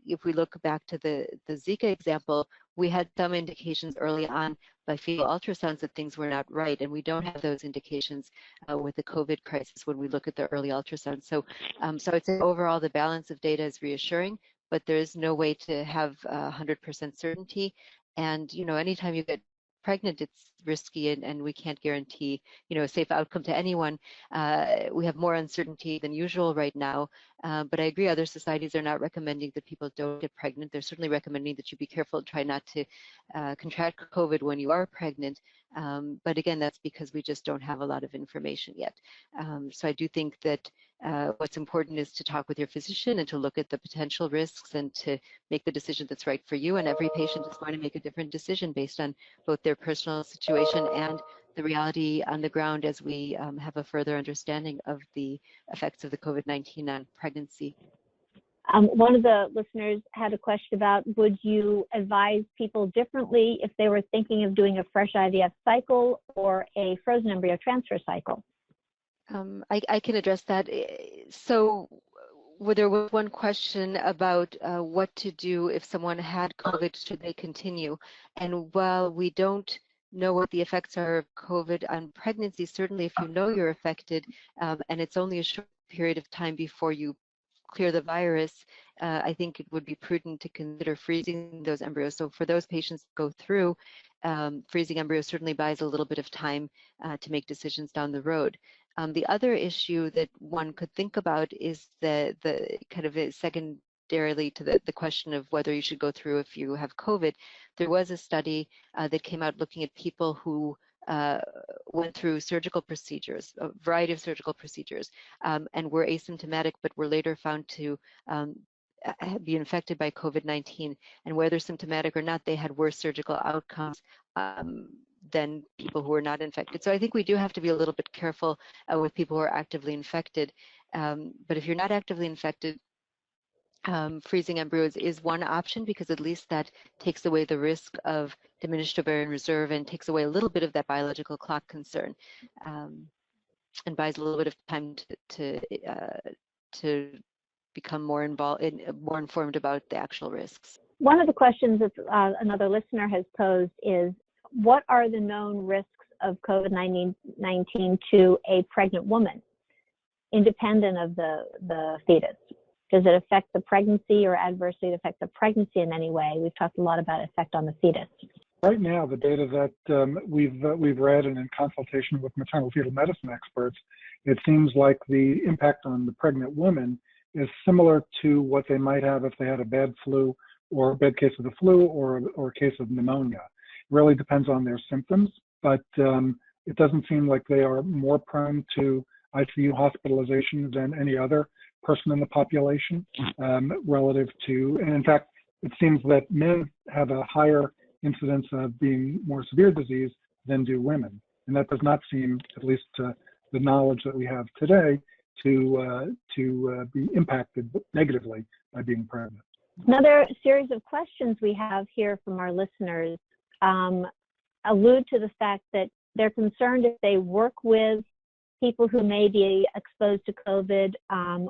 if we look back to the Zika example, we had some indications early on by fetal ultrasounds that things were not right, and we don't have those indications with the COVID crisis when we look at the early ultrasounds. So I'd say overall the balance of data is reassuring, but there is no way to have 100% certainty. And anytime you get pregnant, it's risky, and we can't guarantee a safe outcome to anyone. We have more uncertainty than usual right now, but I agree other societies are not recommending that people don't get pregnant. They're certainly recommending that you be careful and try not to contract COVID when you are pregnant, But again, that's because we just don't have a lot of information yet. So I do think that what's important is to talk with your physician and to look at the potential risks and to make the decision that's right for you. And every patient is going to make a different decision based on both their personal situation and the reality on the ground as we have a further understanding of the effects of the COVID-19 on pregnancy. One of the listeners had a question about, would you advise people differently if they were thinking of doing a fresh IVF cycle or a frozen embryo transfer cycle? I can address that. So there was one question about what to do if someone had COVID, should they continue? And while we don't know what the effects are of COVID on pregnancy, certainly if you know you're affected and it's only a short period of time before you clear the virus, I think it would be prudent to consider freezing those embryos. So for those patients who go through, freezing embryos certainly buys a little bit of time to make decisions down the road. The other issue that one could think about is the kind of secondarily to the question of whether you should go through if you have COVID. There was a study that came out looking at people who went through surgical procedures, a variety of surgical procedures, and were asymptomatic, but were later found to be infected by COVID-19. And whether symptomatic or not, they had worse surgical outcomes than people who were not infected. So I think we do have to be a little bit careful with people who are actively infected. But if you're not actively infected, freezing embryos is one option, because at least that takes away the risk of diminished ovarian reserve and takes away a little bit of that biological clock concern, and buys a little bit of time to become more informed about the actual risks. One of the questions that another listener has posed is, what are the known risks of COVID-19 to a pregnant woman, independent of the fetus? Does it affect the pregnancy or adversely affect the pregnancy in any way? We've talked a lot about effect on the fetus. Right now, the data that we've read and in consultation with maternal fetal medicine experts, it seems like the impact on the pregnant woman is similar to what they might have if they had a bad flu or a bad case of the flu or a case of pneumonia. It really depends on their symptoms, but it doesn't seem like they are more prone to ICU hospitalization than any other person in the population relative to, and in fact, it seems that men have a higher incidence of being more severe disease than do women. And that does not seem, at least to the knowledge that we have today, to be impacted negatively by being pregnant. Another series of questions we have here from our listeners allude to the fact that they're concerned if they work with people who may be exposed to COVID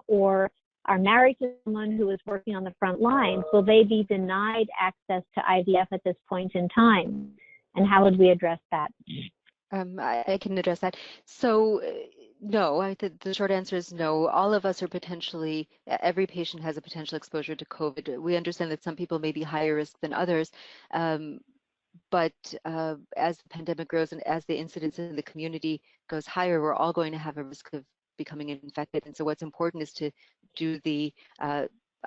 or are married to someone who is working on the front lines, will they be denied access to IVF at this point in time? And how would we address that? I can address that. So no, the short answer is no. All of us are potentially, every patient has a potential exposure to COVID. We understand that some people may be higher risk than others. But as the pandemic grows and as the incidence in the community goes higher, we're all going to have a risk of becoming infected. And so what's important is to do the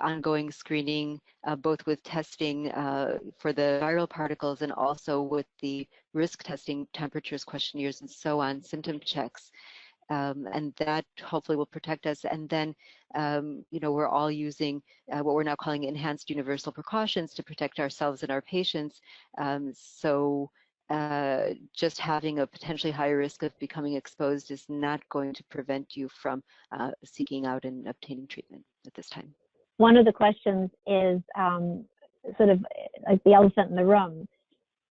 ongoing screening, both with testing for the viral particles and also with the risk testing, temperatures, questionnaires, and so on, symptom checks. And that hopefully will protect us. And then, we're all using what we're now calling enhanced universal precautions to protect ourselves and our patients. So just having a potentially higher risk of becoming exposed is not going to prevent you from seeking out and obtaining treatment at this time. One of the questions is sort of like the elephant in the room.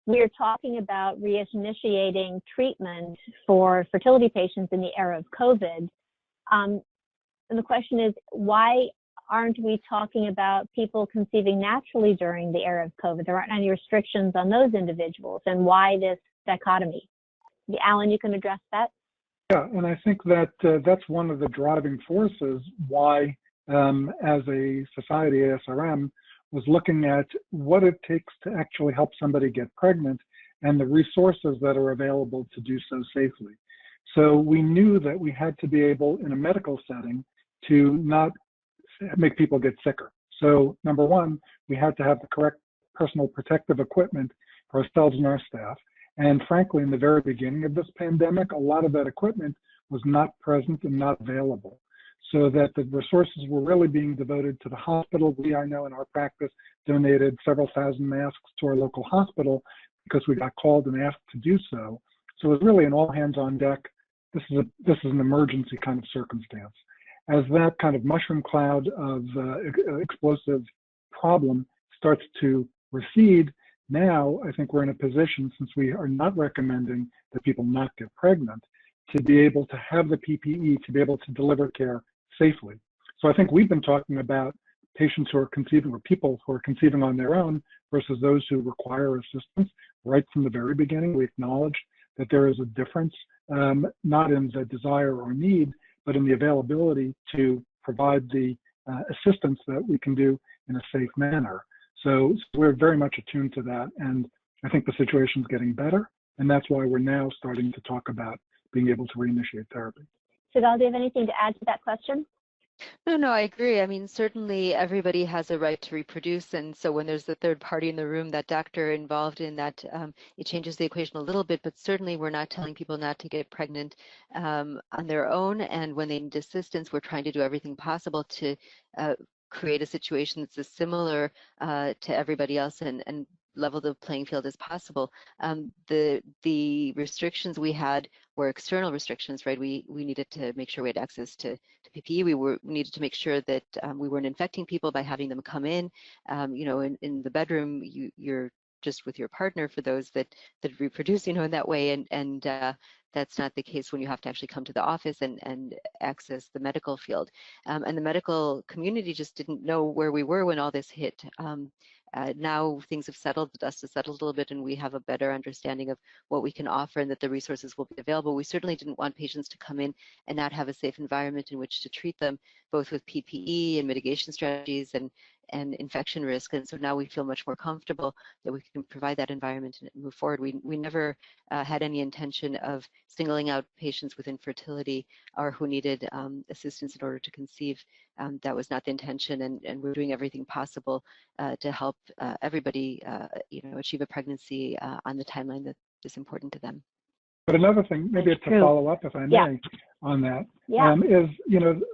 We are talking about reinitiating treatment for fertility patients in the era of COVID. And the question is, why aren't we talking about people conceiving naturally during the era of COVID? There aren't any restrictions on those individuals. And why this dichotomy? Alan, you can address that? Yeah, and I think that that's one of the driving forces why, as a society, ASRM, was looking at what it takes to actually help somebody get pregnant and the resources that are available to do so safely. So we knew that we had to be able, in a medical setting, to not make people get sicker. So number one, we had to have the correct personal protective equipment for ourselves and our staff. And frankly, in the very beginning of this pandemic, a lot of that equipment was not present and not available. So that the resources were really being devoted to the hospital. I know in our practice, donated several thousand masks to our local hospital because we got called and asked to do so. So it was really an all hands on deck. This is an emergency kind of circumstance. As that kind of mushroom cloud of explosive problem starts to recede, now I think we're in a position, since we are not recommending that people not get pregnant, to be able to have the PPE to be able to deliver care safely. So I think we've been talking about patients who are conceiving, or people who are conceiving on their own versus those who require assistance. Right from the very beginning, we acknowledged that there is a difference, not in the desire or need, but in the availability to provide the assistance that we can do in a safe manner. So we're very much attuned to that, and I think the situation is getting better, and that's why we're now starting to talk about being able to reinitiate therapy. Sigal, do you have anything to add to that question? No, I agree. I mean, certainly everybody has a right to reproduce. And so when there's the third party in the room, that doctor involved in that, it changes the equation a little bit, but certainly we're not telling people not to get pregnant on their own. And when they need assistance, we're trying to do everything possible to create a situation that's as similar to everybody else and level the playing field as possible. The restrictions we had were external restrictions, right? We needed to make sure we had access to PPE. We needed to make sure that we weren't infecting people by having them come in. In the bedroom, you're just with your partner for those that reproduce, in that way, and that's not the case when you have to actually come to the office and access the medical field. And the medical community just didn't know where we were when all this hit. Now things have settled, the dust has settled a little bit, and we have a better understanding of what we can offer and that the resources will be available. We certainly didn't want patients to come in and not have a safe environment in which to treat them, both with PPE and mitigation strategies and infection risk. And so now we feel much more comfortable that we can provide that environment and move forward. We never had any intention of singling out patients with infertility or who needed assistance in order to conceive. That was not the intention, and we're doing everything possible to help everybody, achieve a pregnancy on the timeline that is important to them. But another thing, maybe to follow up, if I may, on that, is,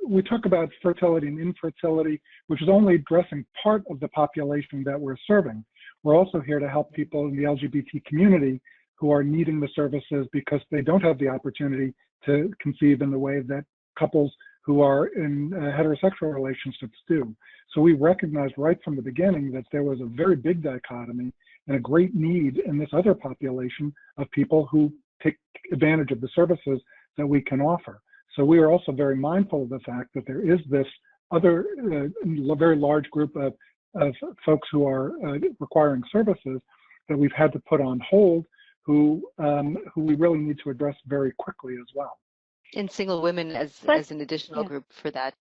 we talk about fertility and infertility, which is only addressing part of the population that we're serving. We're also here to help people in the LGBT community who are needing the services because they don't have the opportunity to conceive in the way that couples who are in heterosexual relationships do. So we recognized right from the beginning that there was a very big dichotomy and a great need in this other population of people who take advantage of the services that we can offer. So we are also very mindful of the fact that there is this other very large group of folks who are requiring services that we've had to put on hold, who we really need to address very quickly as well. And single women as an additional group for that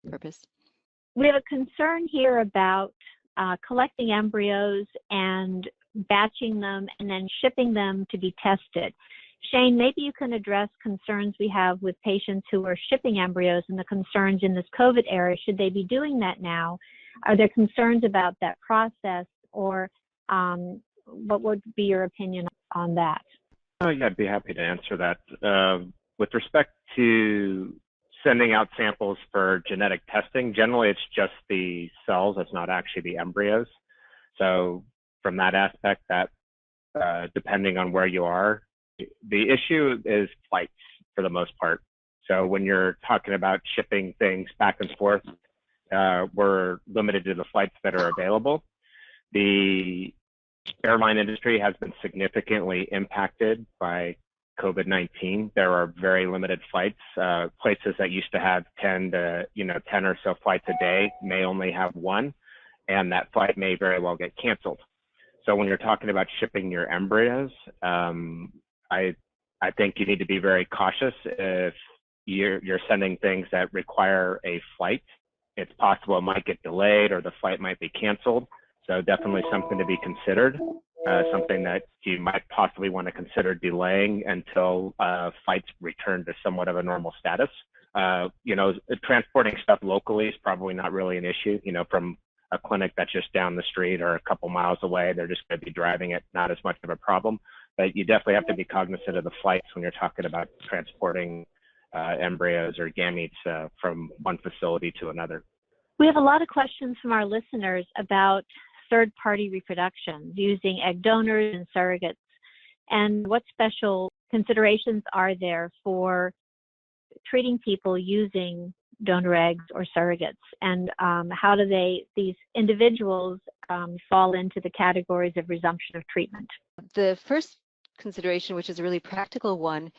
purpose. We have a concern here about collecting embryos and batching them and then shipping them to be tested. Shane, maybe you can address concerns we have with patients who are shipping embryos and the concerns in this COVID era. Should they be doing that now? Are there concerns about that process, or what would be your opinion on that? Oh, yeah, I'd be happy to answer that. With respect to sending out samples for genetic testing, generally it's just the cells, it's not actually the embryos. So from that aspect, that depending on where you are, the issue is flights for the most part. So when you're talking about shipping things back and forth, we're limited to the flights that are available. The airline industry has been significantly impacted by COVID-19. There are very limited flights. Places that used to have 10 or so flights a day may only have one, and that flight may very well get canceled. So when you're talking about shipping your embryos, I think you need to be very cautious if you're sending things that require a flight. It's possible it might get delayed or the flight might be canceled. So definitely something to be considered, something that you might possibly want to consider delaying until flights return to somewhat of a normal status. Transporting stuff locally is probably not really an issue. From a clinic that's just down the street or a couple miles away, they're just going to be driving it, not as much of a problem. but you definitely have to be cognizant of the flights when you're talking about transporting embryos or gametes from one facility to another. We have a lot of questions from our listeners about third-party reproduction using egg donors and surrogates, and what special considerations are there for treating people using donor eggs or surrogates, and how do these individuals fall into the categories of resumption of treatment? The first consideration, which is a really practical one,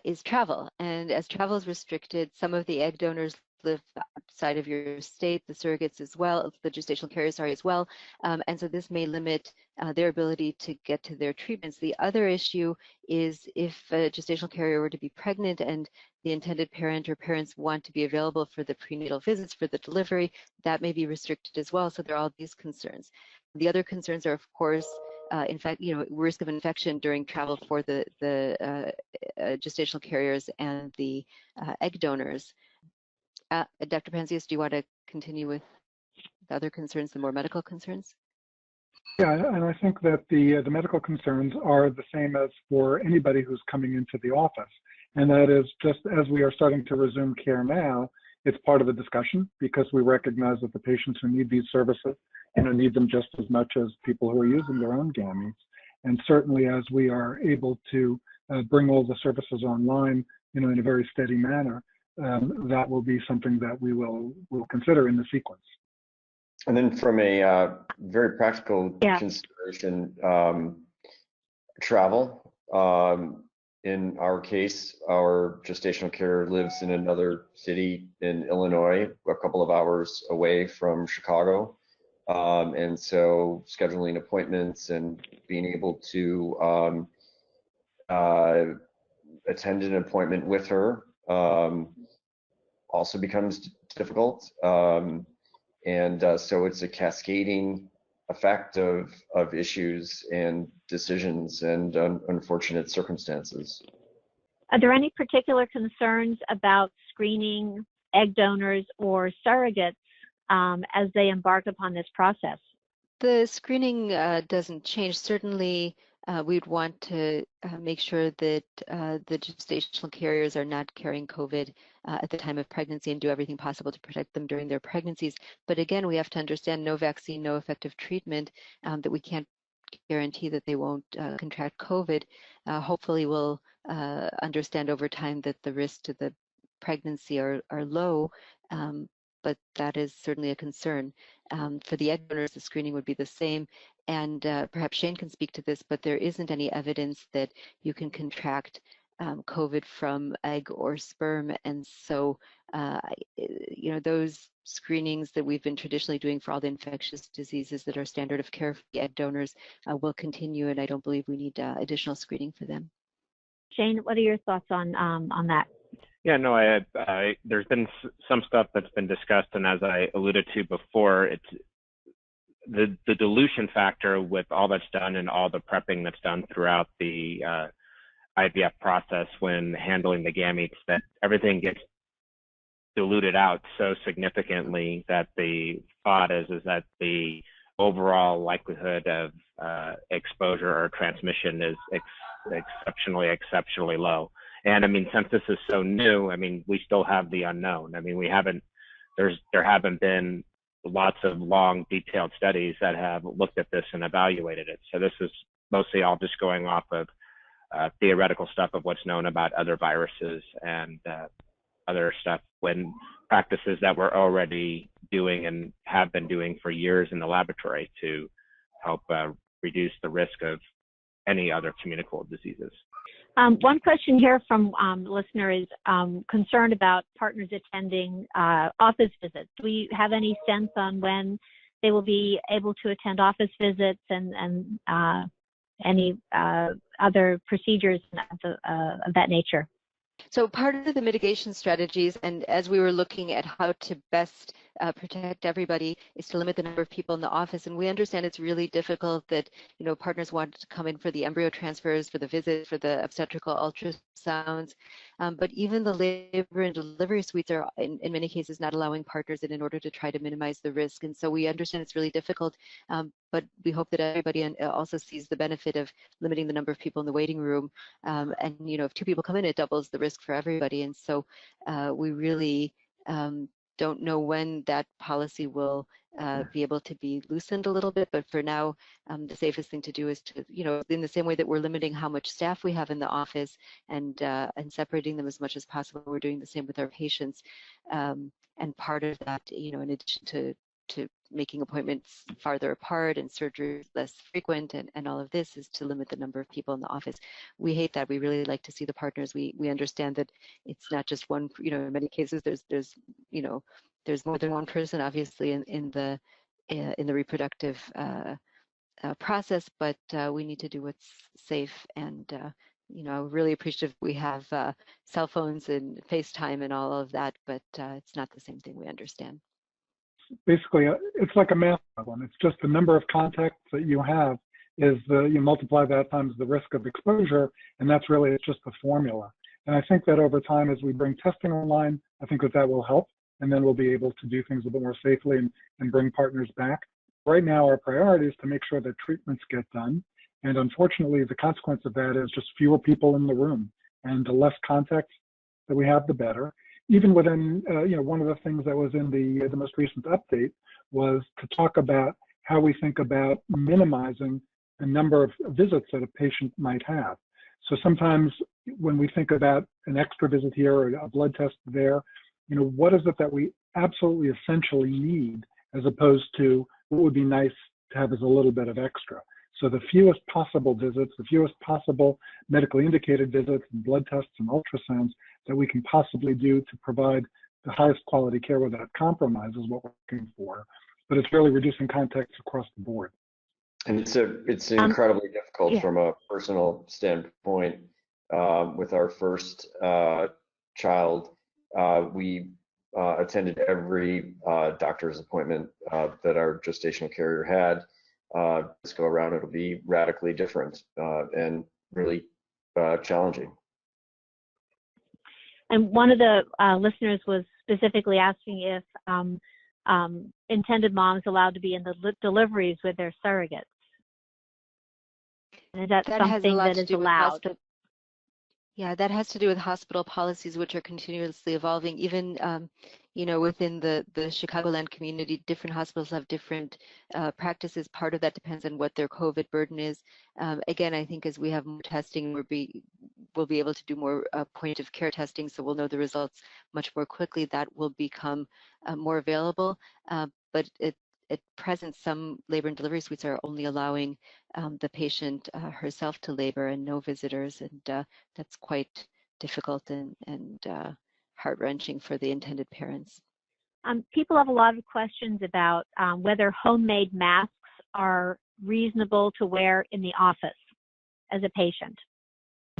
is travel. And as travel is restricted, some of the egg donors live outside of your state, the surrogates as well, the gestational carriers as well, and so this may limit their ability to get to their treatments. The other issue is if a gestational carrier were to be pregnant and the intended parent or parents want to be available for the prenatal visits for the delivery, that may be restricted as well. So there are all these concerns. The other concerns are, of course, in fact, risk of infection during travel for the gestational carriers and the egg donors. Dr. Penzias, do you want to continue with the other concerns, the more medical concerns? Yeah, and I think that the medical concerns are the same as for anybody who's coming into the office. And that is, just as we are starting to resume care now, it's part of the discussion, because we recognize that the patients who need these services, need them just as much as people who are using their own gametes. And certainly as we are able to bring all the services online, in a very steady manner, that will be something that we'll consider in the sequence. And then from a very practical consideration, travel. In our case, our gestational care lives in another city in Illinois, a couple of hours away from Chicago. And so scheduling appointments and being able to attend an appointment with her also becomes difficult. And so it's a cascading effect of issues and decisions and unfortunate circumstances. Are there any particular concerns about screening egg donors or surrogates as they embark upon this process? The screening doesn't change. Certainly, we'd want to make sure that the gestational carriers are not carrying COVID at the time of pregnancy and do everything possible to protect them during their pregnancies. But again, we have to understand no vaccine, no effective treatment, that we can't guarantee that they won't contract COVID. Hopefully, we'll understand over time that the risks to the pregnancy are low, but that is certainly a concern. For the egg donors, the screening would be the same. And perhaps Shane can speak to this, but there isn't any evidence that you can contract COVID from egg or sperm. And so, those screenings that we've been traditionally doing for all the infectious diseases that are standard of care for the egg donors will continue. And I don't believe we need additional screening for them. Shane, what are your thoughts on that? Yeah, no, there's been some stuff that's been discussed, and as I alluded to before, it's the dilution factor with all that's done and all the prepping that's done throughout the IVF process when handling the gametes, that everything gets diluted out so significantly that the thought is that the overall likelihood of exposure or transmission is exceptionally low. And I mean, since this is so new, I mean, we still have the unknown. I mean, there haven't been lots of long, detailed studies that have looked at this and evaluated it. So this is mostly all just going off of theoretical stuff of what's known about other viruses and other stuff, when practices that we're already doing and have been doing for years in the laboratory to help reduce the risk of any other communicable diseases. One question here from listener is concerned about partners attending office visits. Do we have any sense on when they will be able to attend office visits and any other procedures of that nature? So part of the mitigation strategies, and as we were looking at how to best protect everybody is to limit the number of people in the office. And we understand it's really difficult that, partners want to come in for the embryo transfers, for the visit, for the obstetrical ultrasounds. But even the labor and delivery suites are, in many cases, not allowing partners in order to try to minimize the risk. And so we understand it's really difficult, but we hope that everybody also sees the benefit of limiting the number of people in the waiting room. And, if 2 people come in, it doubles the risk for everybody. And so we really don't know when that policy will be able to be loosened a little bit, but for now, the safest thing to do is to, in the same way that we're limiting how much staff we have in the office and separating them as much as possible, we're doing the same with our patients. And part of that, in addition to making appointments farther apart and surgery less frequent and all of this, is to limit the number of people in the office. We hate that. We really like to see the partners. We understand that it's not just one, in many cases there's more than one person obviously in the reproductive process, but we need to do what's safe. And really appreciative we have cell phones and FaceTime and all of that, but it's not the same thing, we understand. Basically, it's like a math problem. It's just the number of contacts that you have is you multiply that times the risk of exposure, and that's really, it's just the formula. And I think that over time, as we bring testing online, I think that will help, and then we'll be able to do things a bit more safely and bring partners back. Right now, our priority is to make sure that treatments get done. And unfortunately, the consequence of that is just fewer people in the room, and the less contacts that we have, the better. Even within, one of the things that was in the most recent update was to talk about how we think about minimizing the number of visits that a patient might have. So sometimes when we think about an extra visit here or a blood test there, what is it that we absolutely essentially need, as opposed to what would be nice to have as a little bit of extra. So the fewest possible visits, the fewest possible medically indicated visits and blood tests and ultrasounds that we can possibly do to provide the highest quality care without compromise is what we're looking for. But it's really reducing contacts across the board. And it's incredibly difficult from a personal standpoint. With our first child, we attended every doctor's appointment that our gestational carrier had. This go around, it'll be radically different and really challenging. And one of the listeners was specifically asking if intended moms allowed to be in the deliveries with their surrogates. And is that something that is allowed? Yeah, that has to do with hospital policies, which are continuously evolving. Even, within the Chicagoland community, different hospitals have different practices. Part of that depends on what their COVID burden is. Again, I think as we have more testing, we'll be able to do more point of care testing, so we'll know the results much more quickly. That will become more available. But at present, some labor and delivery suites are only allowing the patient herself to labor and no visitors, and that's quite difficult and heart-wrenching for the intended parents. People have a lot of questions about whether homemade masks are reasonable to wear in the office as a patient.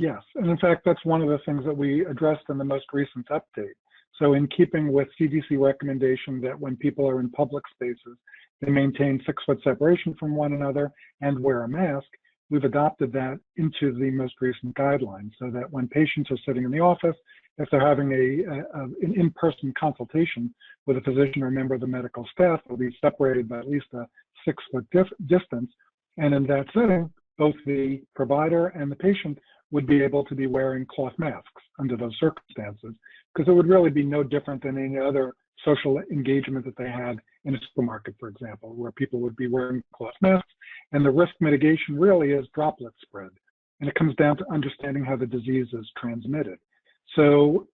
Yes, and in fact, that's one of the things that we addressed in the most recent update. So in keeping with CDC recommendation that when people are in public spaces, they maintain 6-foot separation from one another and wear a mask, we've adopted that into the most recent guidelines so that when patients are sitting in the office, if they're having an in-person consultation with a physician or a member of the medical staff, they'll be separated by at least a 6-foot distance. And in that setting, both the provider and the patient would be able to be wearing cloth masks under those circumstances, because it would really be no different than any other social engagement that they had in a supermarket, for example, where people would be wearing cloth masks. And the risk mitigation really is droplet spread. And it comes down to understanding how the disease is transmitted. So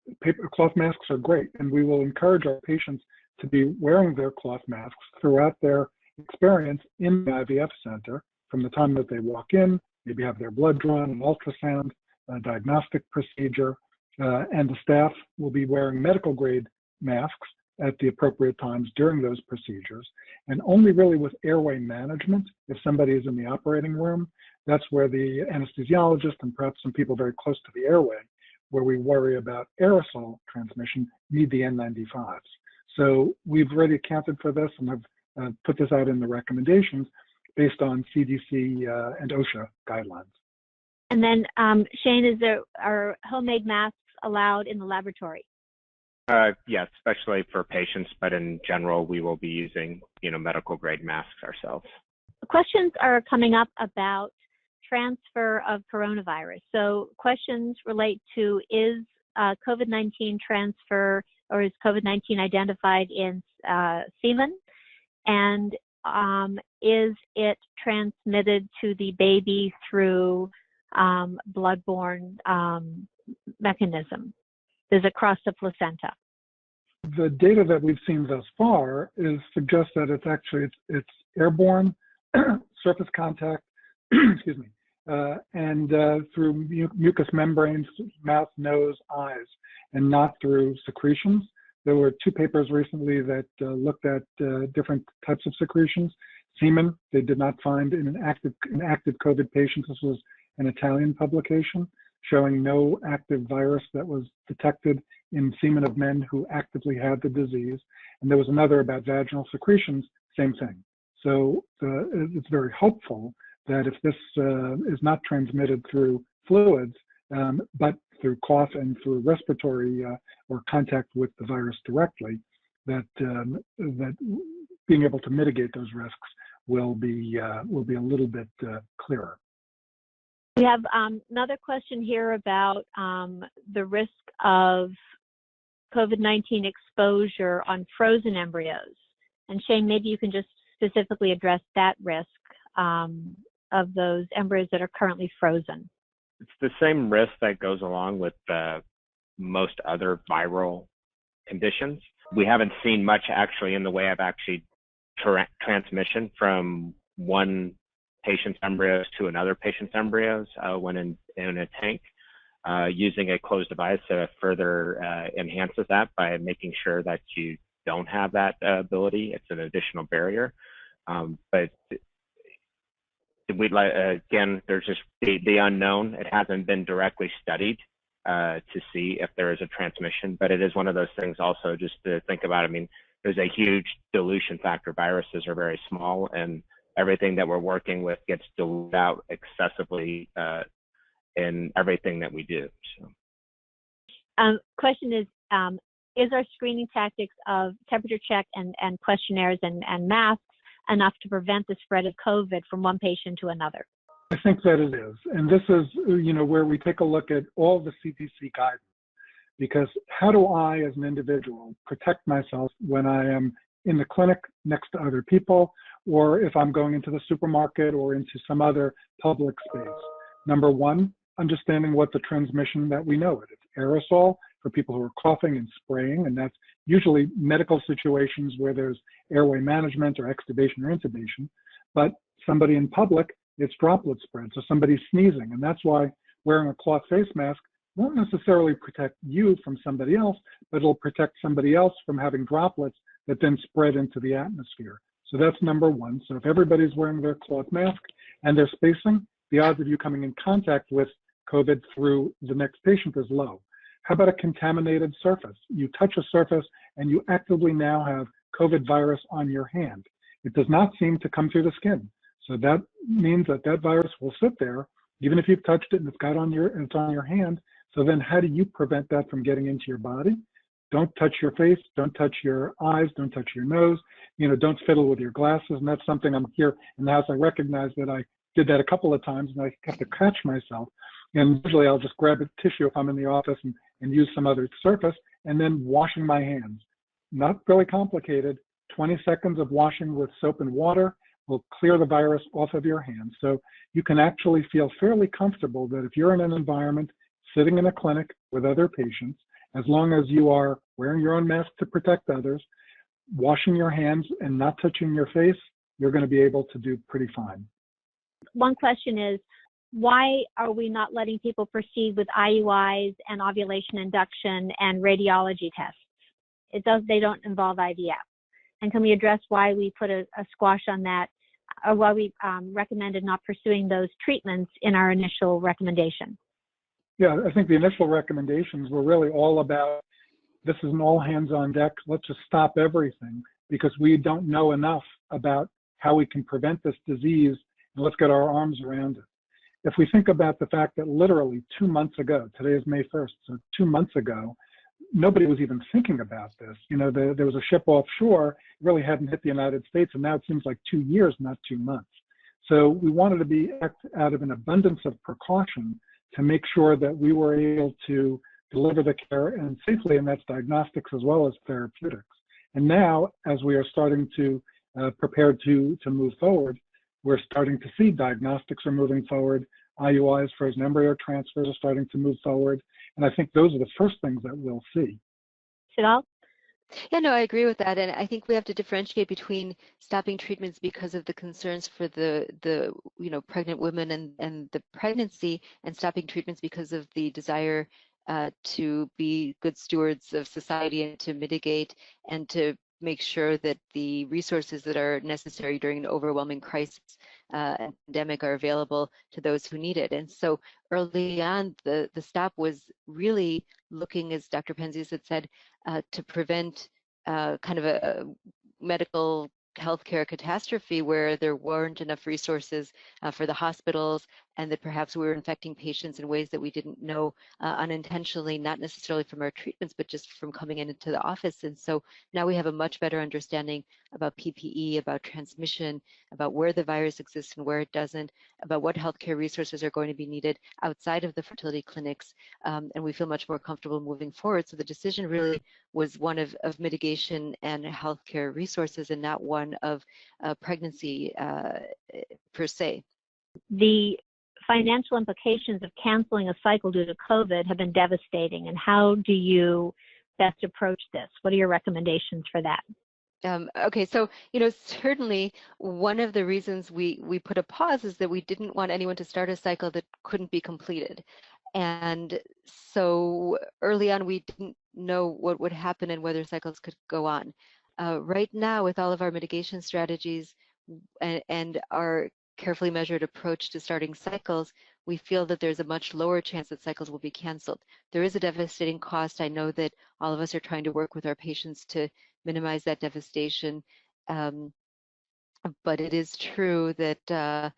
cloth masks are great, and we will encourage our patients to be wearing their cloth masks throughout their experience in the IVF center, from the time that they walk in, maybe have their blood drawn, an ultrasound, a diagnostic procedure, and the staff will be wearing medical grade masks at the appropriate times during those procedures. And only really with airway management, if somebody is in the operating room, that's where the anesthesiologist and perhaps some people very close to the airway, where we worry about aerosol transmission, need the N95s. So we've already accounted for this, and I've put this out in the recommendations based on CDC and OSHA guidelines. And then, Shane, are homemade masks allowed in the laboratory? Yes, especially for patients, but in general, we will be using, medical grade masks ourselves. Questions are coming up about transfer of coronavirus. So questions relate to, is COVID-19 transfer, or is COVID-19 identified in semen? And is it transmitted to the baby through bloodborne mechanism? Does it cross the placenta? The data that we've seen thus far suggests that it's airborne, surface contact, excuse me, and through mucous membranes, mouth, nose, eyes, and not through secretions. There were 2 papers recently that looked at different types of secretions. Semen, they did not find in active COVID patients. This was an Italian publication showing no active virus that was detected in semen of men who actively had the disease. And there was another about vaginal secretions, same thing. So it's very hopeful that if this is not transmitted through fluids, but through cough and through respiratory or contact with the virus directly, that being able to mitigate those risks will be a little bit clearer. We have another question here about the risk of COVID-19 exposure on frozen embryos. And Shane, maybe you can just specifically address that risk of those embryos that are currently frozen. It's the same risk that goes along with most other viral conditions. We haven't seen much actually in the way of transmission from one patient's embryos to another patient's embryos when in a tank. Using a closed device further enhances that by making sure that you don't have that ability. It's an additional barrier. But again, there's just the unknown. It hasn't been directly studied to see if there is a transmission, but it is one of those things also just to think about. I mean, there's a huge dilution factor. Viruses are very small, and everything that we're working with gets diluted out excessively in everything that we do. So. Question is our screening tactics of temperature check and questionnaires and masks enough to prevent the spread of COVID from one patient to another? I think that it is. And this is, where we take a look at all the CDC guidance, because how do I, as an individual, protect myself when I am in the clinic next to other people, or if I'm going into the supermarket or into some other public space? Number one, understanding what the transmission that we know it. It's aerosol for people who are coughing and spraying, and that's usually medical situations where there's airway management or extubation or intubation. But somebody in public, it's droplet spread, so somebody's sneezing, and that's why wearing a cloth face mask won't necessarily protect you from somebody else, but it'll protect somebody else from having droplets that then spread into the atmosphere. So that's number one. So if everybody's wearing their cloth mask and they're spacing, the odds of you coming in contact with COVID through the next patient is low. How about a contaminated surface? You touch a surface and you actively now have COVID virus on your hand. It does not seem to come through the skin. So that means that that virus will sit there, even if you've touched it and it's on your hand. So then how do you prevent that from getting into your body? Don't touch your face, don't touch your eyes, don't touch your nose, don't fiddle with your glasses. And that's something I'm here in the house. I recognize that I did that a couple of times and I have to catch myself. And usually I'll just grab a tissue if I'm in the office and use some other surface, and then washing my hands. Not really complicated. 20 seconds of washing with soap and water will clear the virus off of your hands. So you can actually feel fairly comfortable that if you're in an environment, sitting in a clinic with other patients, as long as you are wearing your own mask to protect others, washing your hands and not touching your face, you're going to be able to do pretty fine. One question is, why are we not letting people proceed with IUIs and ovulation induction and radiology tests? They don't involve IVF. And can we address why we put a squash on that, or why we recommended not pursuing those treatments in our initial recommendation? Yeah, I think the initial recommendations were really all about this is an all hands on deck, let's just stop everything because we don't know enough about how we can prevent this disease, and let's get our arms around it. If we think about the fact that literally 2 months ago, today is May 1st, so 2 months ago, nobody was even thinking about this. You know, there was a ship offshore, it really hadn't hit the United States, and now it seems like 2 years, not 2 months. So we wanted to be out of an abundance of precaution to make sure that we were able to deliver the care and safely, and that's diagnostics as well as therapeutics. And now, as we are starting to prepare to move forward, we're starting to see diagnostics are moving forward, IUIs, frozen embryo transfers are starting to move forward, and I think those are the first things that we'll see. Sigal? Yeah, no, I agree with that, and I think we have to differentiate between stopping treatments because of the concerns for the pregnant women and the pregnancy, and stopping treatments because of the desire to be good stewards of society and to mitigate and to make sure that the resources that are necessary during an overwhelming crisis and pandemic are available to those who need it. And so early on, the stop was really looking, as Dr. Penzias had said, to prevent kind of a medical healthcare catastrophe where there weren't enough resources for the hospitals, and that perhaps we were infecting patients in ways that we didn't know unintentionally, not necessarily from our treatments, but just from coming into the office. And so now we have a much better understanding about PPE, about transmission, about where the virus exists and where it doesn't, about what healthcare resources are going to be needed outside of the fertility clinics, and we feel much more comfortable moving forward. So the decision really was one of mitigation and healthcare resources, and not one of pregnancy per se. The financial implications of canceling a cycle due to COVID have been devastating, and how do you best approach this? What are your recommendations for that? Okay, so certainly one of the reasons we put a pause is that we didn't want anyone to start a cycle that couldn't be completed. And so early on, we didn't know what would happen and whether cycles could go on. Right now, with all of our mitigation strategies and our carefully measured approach to starting cycles, we feel that there's a much lower chance that cycles will be canceled. There is a devastating cost. I know that all of us are trying to work with our patients to minimize that devastation, but it is true that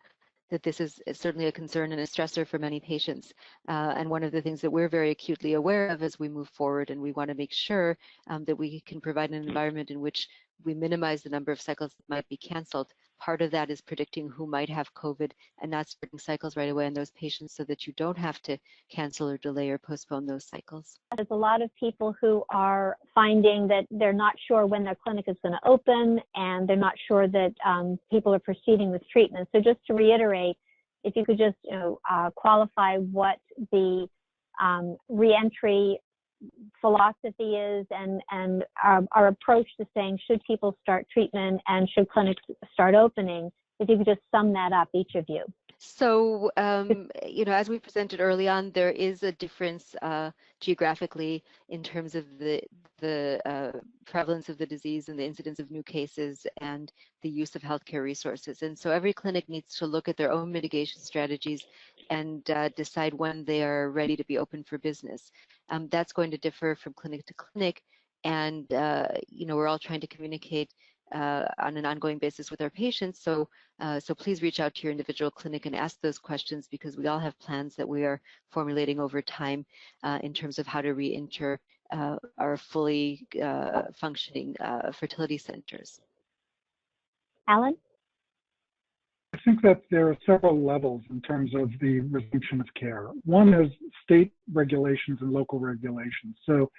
that this is certainly a concern and a stressor for many patients. And one of the things that we're very acutely aware of as we move forward, and we want to make sure that we can provide an environment in which we minimize the number of cycles that might be canceled. Part of that is predicting who might have COVID and not starting cycles right away on those patients so that you don't have to cancel or delay or postpone those cycles. There's a lot of people who are finding that they're not sure when their clinic is going to open, and they're not sure that people are proceeding with treatment. So just to reiterate, if you could just qualify what the reentry philosophy is and our approach to saying should people start treatment and should clinics start opening, if you could just sum that up, each of you. So, as we presented early on, there is a difference geographically in terms of the prevalence of the disease and the incidence of new cases and the use of healthcare resources. And so every clinic needs to look at their own mitigation strategies and decide when they are ready to be open for business. That's going to differ from clinic to clinic. And, we're all trying to communicate on an ongoing basis with our patients. So please reach out to your individual clinic and ask those questions, because we all have plans that we are formulating over time in terms of how to re-enter our fully functioning fertility centers. Alan? I think that there are several levels in terms of the resumption of care. One is state regulations and local regulations. So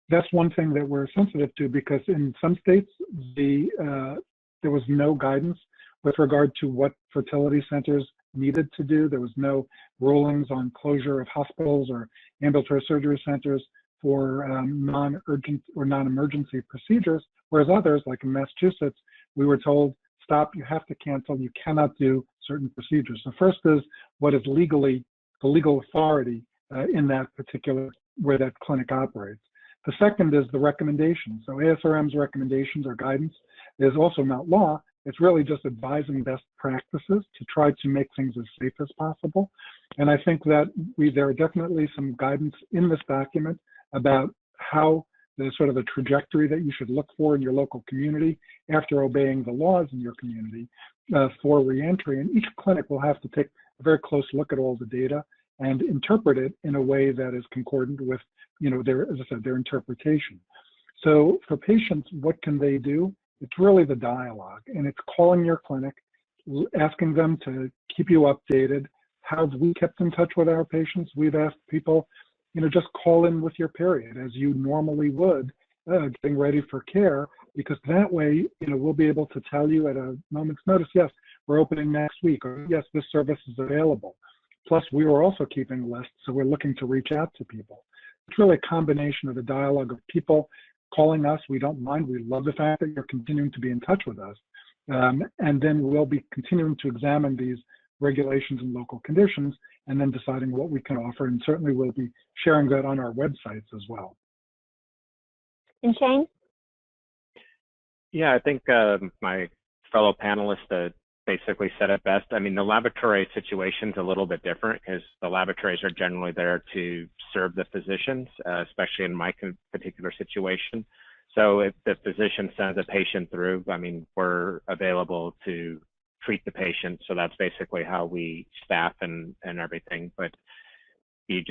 that's one thing that we're sensitive to, because in some states, there was no guidance with regard to what fertility centers needed to do. There was no rulings on closure of hospitals or ambulatory surgery centers for non-urgent or non-emergency procedures, whereas others, like in Massachusetts, we were told, stop, you have to cancel, you cannot do certain procedures. So first is what is legally the legal authority in that particular, where that clinic operates. The second is the recommendations. So ASRM's recommendations or guidance is also not law. It's really just advising best practices to try to make things as safe as possible. And I think that there are definitely some guidance in this document about how the sort of the trajectory that you should look for in your local community after obeying the laws in your community for reentry. And each clinic will have to take a very close look at all the data and interpret it in a way that is concordant with, their, as I said, their interpretation. So for patients, what can they do? It's really the dialogue, and it's calling your clinic, asking them to keep you updated. How have we kept in touch with our patients? We've asked people, just call in with your period as you normally would, getting ready for care, because that way, we'll be able to tell you at a moment's notice, yes, we're opening next week, or yes, this service is available. Plus, we were also keeping lists, so we're looking to reach out to people. It's really a combination of the dialogue of people calling us. We don't mind. We love the fact that you're continuing to be in touch with us. And then we'll be continuing to examine these regulations and local conditions and then deciding what we can offer. And certainly we'll be sharing that on our websites as well. And Shane? Yeah, I think my fellow panelists basically said it best. I mean, the laboratory situation's a little bit different because the laboratories are generally there to serve the physicians, especially in my particular situation. So if the physician sends a patient through, I mean, we're available to treat the patient. So that's basically how we staff and everything. But each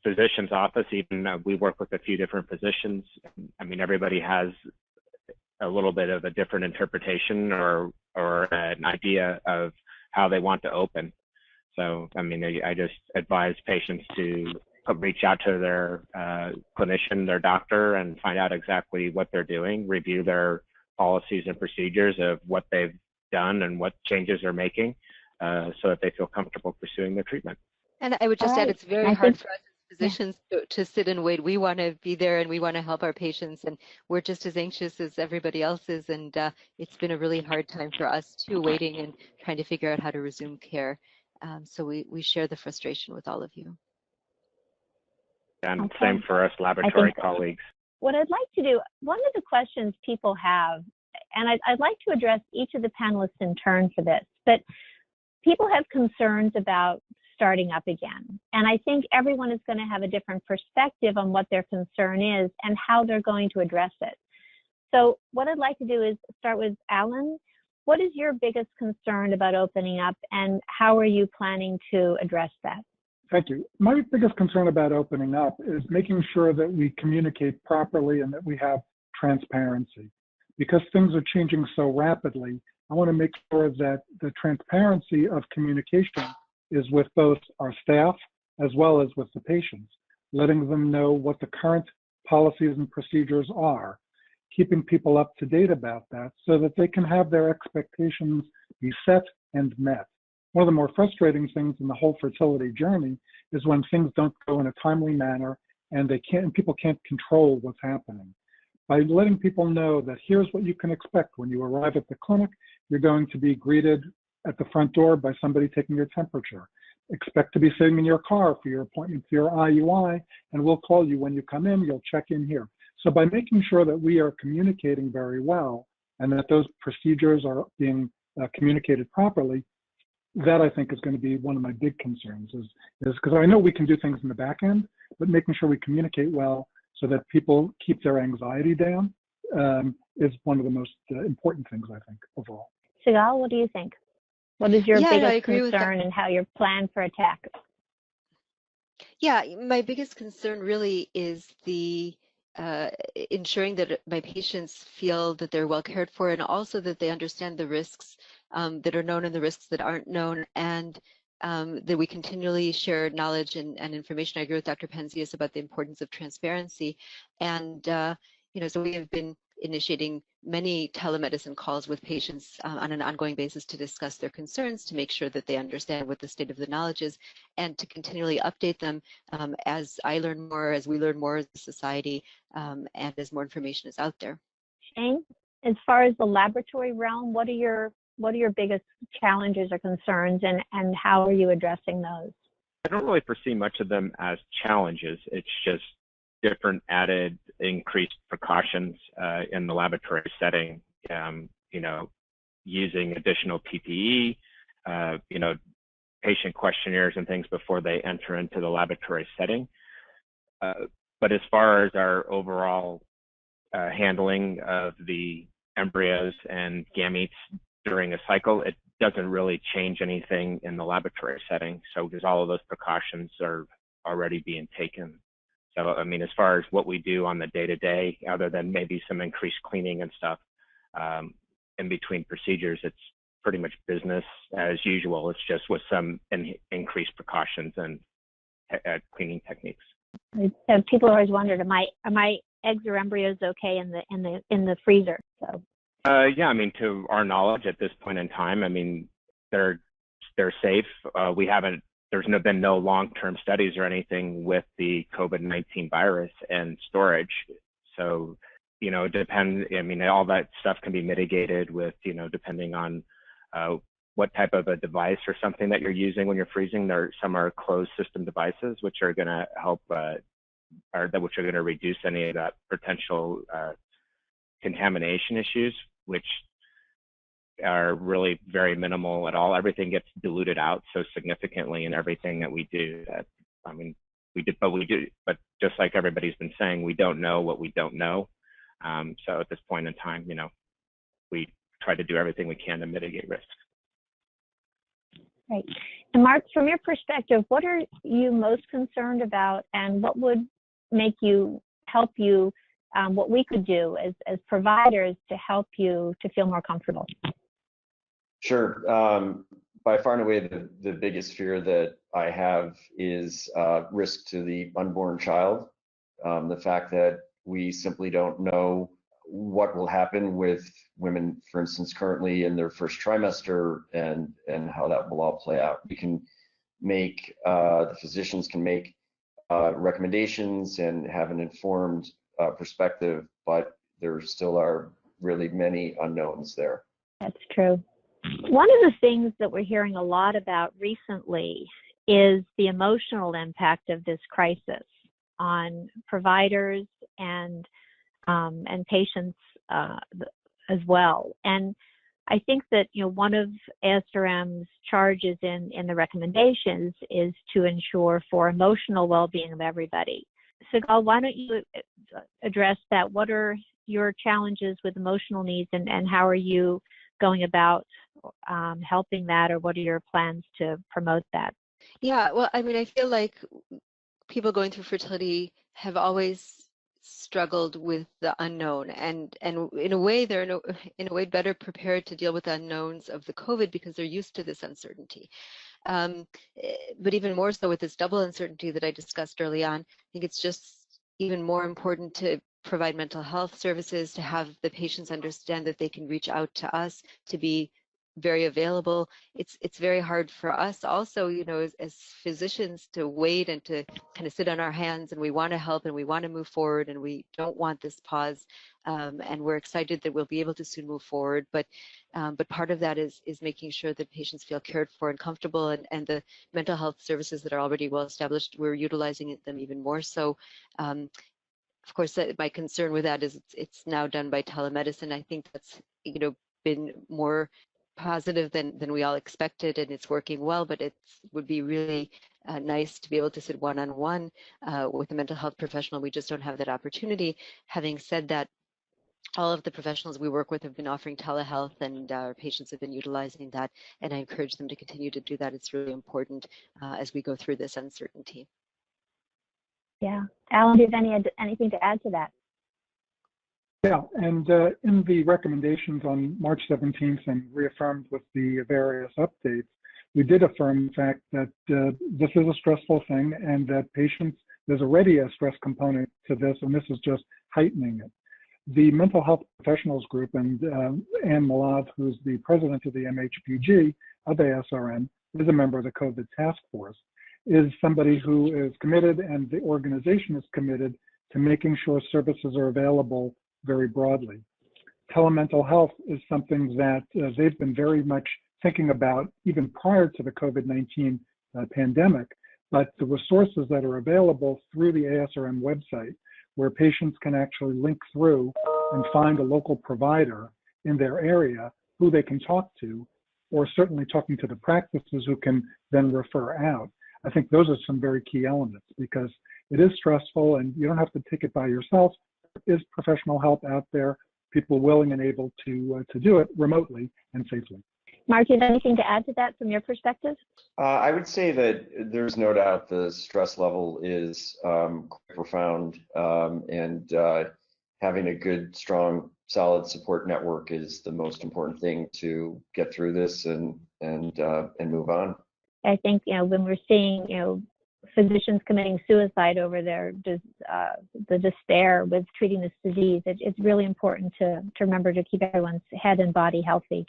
physician's office, even we work with a few different physicians. I mean, everybody has a little bit of a different interpretation or an idea of how they want to open. So, I mean, I just advise patients to reach out to their clinician, their doctor, and find out exactly what they're doing, review their policies and procedures of what they've done and what changes they're making so that they feel comfortable pursuing their treatment. And I would just add, it's very hard for us as physicians to sit and wait. We want to be there and we want to help our patients, and we're just as anxious as everybody else is. And it's been a really hard time for us too, waiting and trying to figure out how to resume care. So we share the frustration with all of you. And same for us laboratory colleagues. What I'd like to do, one of the questions people have, and I'd like to address each of the panelists in turn for this, but people have concerns about starting up again. And I think everyone is going to have a different perspective on what their concern is and how they're going to address it. So what I'd like to do is start with Alan. What is your biggest concern about opening up, and how are you planning to address that? Thank you. My biggest concern about opening up is making sure that we communicate properly and that we have transparency. Because things are changing so rapidly, I want to make sure that the transparency of communication is with both our staff as well as with the patients, letting them know what the current policies and procedures are, keeping people up to date about that so that they can have their expectations be set and met. One of the more frustrating things in the whole fertility journey is when things don't go in a timely manner and people can't control what's happening. By letting people know that here's what you can expect when you arrive at the clinic, you're going to be greeted at the front door by somebody taking your temperature. Expect to be sitting in your car for your appointment for your IUI, and we'll call you when you come in, you'll check in here. So by making sure that we are communicating very well and that those procedures are being communicated properly, that I think is going to be one of my big concerns is because I know we can do things in the back end, but making sure we communicate well so that people keep their anxiety down is one of the most important things, I think, overall. Sigal, what do you think? What is your biggest concern and how your plan for attack? Yeah, my biggest concern really is the ensuring that my patients feel that they're well cared for, and also that they understand the risks that are known and the risks that aren't known, and that we continually share knowledge and information. I agree with Dr. Penzias about the importance of transparency. And, so we have been initiating many telemedicine calls with patients on an ongoing basis to discuss their concerns, to make sure that they understand what the state of the knowledge is, and to continually update them as I learn more, as we learn more as a society, and as more information is out there. Shane, as far as the laboratory realm, what are your biggest challenges or concerns, and how are you addressing those? I don't really perceive much of them as challenges. It's just different added increased precautions in the laboratory setting, using additional PPE, patient questionnaires and things before they enter into the laboratory setting. But as far as our overall handling of the embryos and gametes during a cycle, it doesn't really change anything in the laboratory setting. So because all of those precautions are already being taken. So, I mean, as far as what we do on the day-to-day, other than maybe some increased cleaning and stuff in between procedures, it's pretty much business as usual. It's just with some increased precautions and cleaning techniques. So people always wondered, are my eggs or embryos okay in the freezer? So. Yeah, I mean, to our knowledge at this point in time, I mean, they're safe. There's been no long-term studies or anything with the COVID-19 virus and storage. So, you know, I mean, all that stuff can be mitigated with, you know, depending on what type of a device or something that you're using when you're freezing. Some are closed system devices, which are going to help, which are going to reduce any of that potential contamination issues, which are really very minimal at all. Everything gets diluted out so significantly in everything that we do that, I mean, but just like everybody's been saying, we don't know what we don't know. So at this point in time, you know, we try to do everything we can to mitigate risks. Right. And Mark, from your perspective, what are you most concerned about, and what would help you, what we could do as providers to help you to feel more comfortable? Sure. By far and away, the biggest fear that I have is risk to the unborn child. The fact that we simply don't know what will happen with women, for instance, currently in their first trimester, and how that will all play out. We can make, the physicians can make recommendations and have an informed perspective, but there still are really many unknowns there. That's true. One of the things that we're hearing a lot about recently is the emotional impact of this crisis on providers and patients as well. And I think that, you know, one of ASRM's charges in the recommendations is to ensure for emotional well-being of everybody. Sigal, why don't you address that? What are your challenges with emotional needs, and how are you going about helping that, or what are your plans to promote that? Yeah, well, I mean, I feel like people going through fertility have always struggled with the unknown, and in a way they're in a way better prepared to deal with the unknowns of the COVID because they're used to this uncertainty. But even more so with this double uncertainty that I discussed early on, I think it's just even more important to provide mental health services, to have the patients understand that they can reach out to us, to be very available. It's very hard for us also, you know, as physicians, to wait and to kind of sit on our hands, and we want to help and we want to move forward, and we don't want this pause, and we're excited that we'll be able to soon move forward. But part of that is making sure that patients feel cared for and comfortable, and the mental health services that are already well established, we're utilizing them even more so. Of course, my concern with that is it's now done by telemedicine. I think that's, you know, been more positive than we all expected, and it's working well, but it would be really nice to be able to sit one-on-one with a mental health professional. We just don't have that opportunity. Having said that, all of the professionals we work with have been offering telehealth, and our patients have been utilizing that, and I encourage them to continue to do that. It's really important as we go through this uncertainty. Yeah. Alan, do you have anything to add to that? Yeah, and in the recommendations on March 17th and reaffirmed with the various updates, we did affirm the fact that this is a stressful thing, and that patients, there's already a stress component to this, and this is just heightening it. The mental health professionals group, and Anne Malav, who's the president of the MHPG of ASRM, is a member of the COVID task force, is somebody who is committed, and the organization is committed to making sure services are available very broadly. Telemental health is something that they've been very much thinking about even prior to the COVID-19 pandemic, but the resources that are available through the ASRM website, where patients can actually link through and find a local provider in their area who they can talk to, or certainly talking to the practices who can then refer out. I think those are some very key elements, because It is stressful, and you don't have to take it by yourself. There is professional help out there, people willing and able to do it remotely and safely. Mark, do you have anything to add to that from your perspective? I would say that there's no doubt the stress level is quite profound, and having a good, strong, solid support network is the most important thing to get through this and move on. I think, when we're seeing, physicians committing suicide over the despair with treating this disease, it's really important to remember to keep everyone's head and body healthy.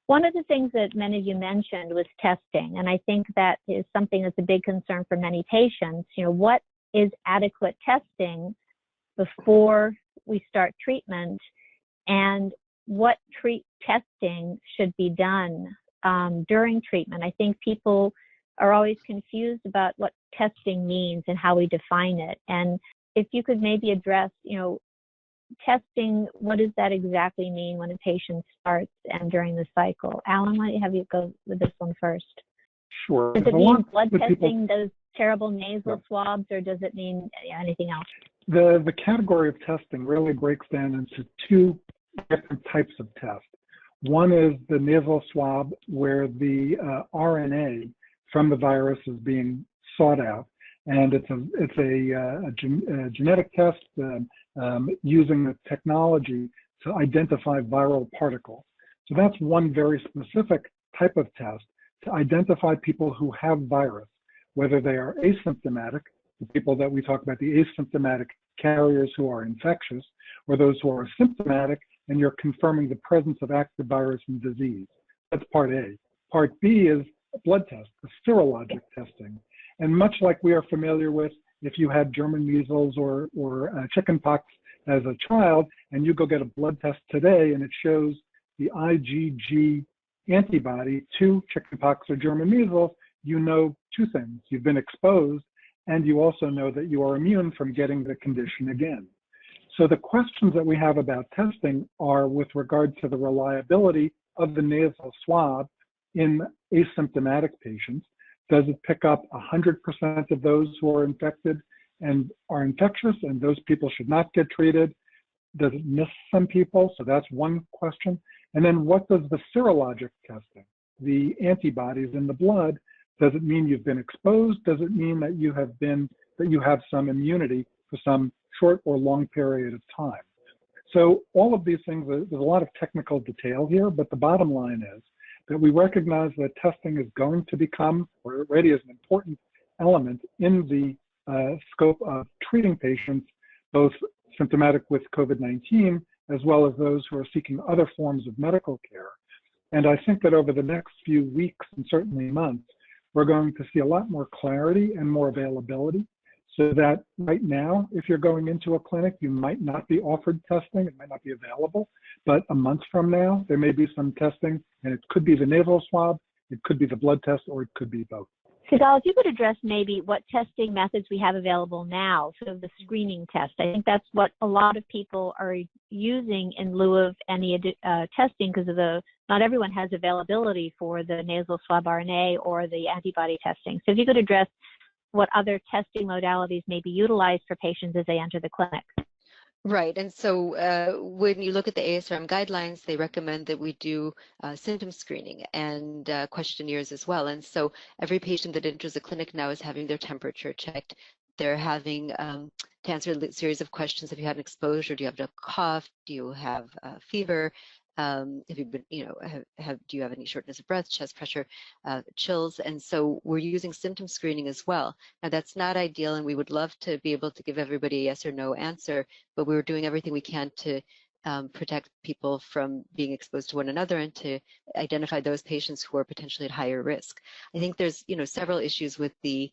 One of the things that many of you mentioned was testing, and I think that is something that's a big concern for many patients. What is adequate testing before we start treatment, and what testing should be done during treatment? I think people are always confused about what testing means and how we define it. And if you could maybe address, testing, what does that exactly mean when a patient starts and during the cycle? Alan, why don't you have you go with this one first? Sure. Does it mean blood testing, those terrible nasal swabs, or does it mean anything else? The category of testing really breaks down into two different types of tests. One is the nasal swab, where the RNA from the virus is being sought out, and it's a genetic test using the technology to identify viral particles. So that's one very specific type of test to identify people who have virus, whether they are asymptomatic, the people that we talk about, the asymptomatic carriers who are infectious, or those who are symptomatic, and you're confirming the presence of active virus and disease. That's part A. Part B is blood test, the serologic testing. And much like we are familiar with, if you had German measles or chickenpox as a child, and you go get a blood test today and it shows the IgG antibody to chickenpox or German measles, you know two things. You've been exposed, and you also know that you are immune from getting the condition again. So the questions that we have about testing are with regard to the reliability of the nasal swab in asymptomatic patients. Does it pick up 100% of those who are infected and are infectious, and those people should not get treated? Does it miss some people? So that's one question. And then what does the serologic testing, the antibodies in the blood, does it mean you've been exposed? Does it mean that you have some immunity for some short or long period of time? So all of these things, there's a lot of technical detail here, but the bottom line is that we recognize that testing is going to become, or already is, an important element in the scope of treating patients, both symptomatic with COVID-19, as well as those who are seeking other forms of medical care. And I think that over the next few weeks and certainly months, we're going to see a lot more clarity and more availability, so that right now, if you're going into a clinic, you might not be offered testing, it might not be available, but a month from now, there may be some testing, and it could be the nasal swab, it could be the blood test, or it could be both. Sigal, if you could address maybe what testing methods we have available now, sort of the screening test. I think that's what a lot of people are using in lieu of any testing, because of not everyone has availability for the nasal swab RNA or the antibody testing. So if you could address what other testing modalities may be utilized for patients as they enter the clinic. Right, and so when you look at the ASRM guidelines, they recommend that we do symptom screening and questionnaires as well. And so every patient that enters the clinic now is having their temperature checked. They're having to answer a series of questions. Have you had an exposure? Do you have a cough? Do you have fever? Have you been, do you have any shortness of breath, chest pressure, chills? And so we're using symptom screening as well. Now that's not ideal, and we would love to be able to give everybody a yes or no answer, but we're doing everything we can to protect people from being exposed to one another and to identify those patients who are potentially at higher risk. I think there's, several issues with the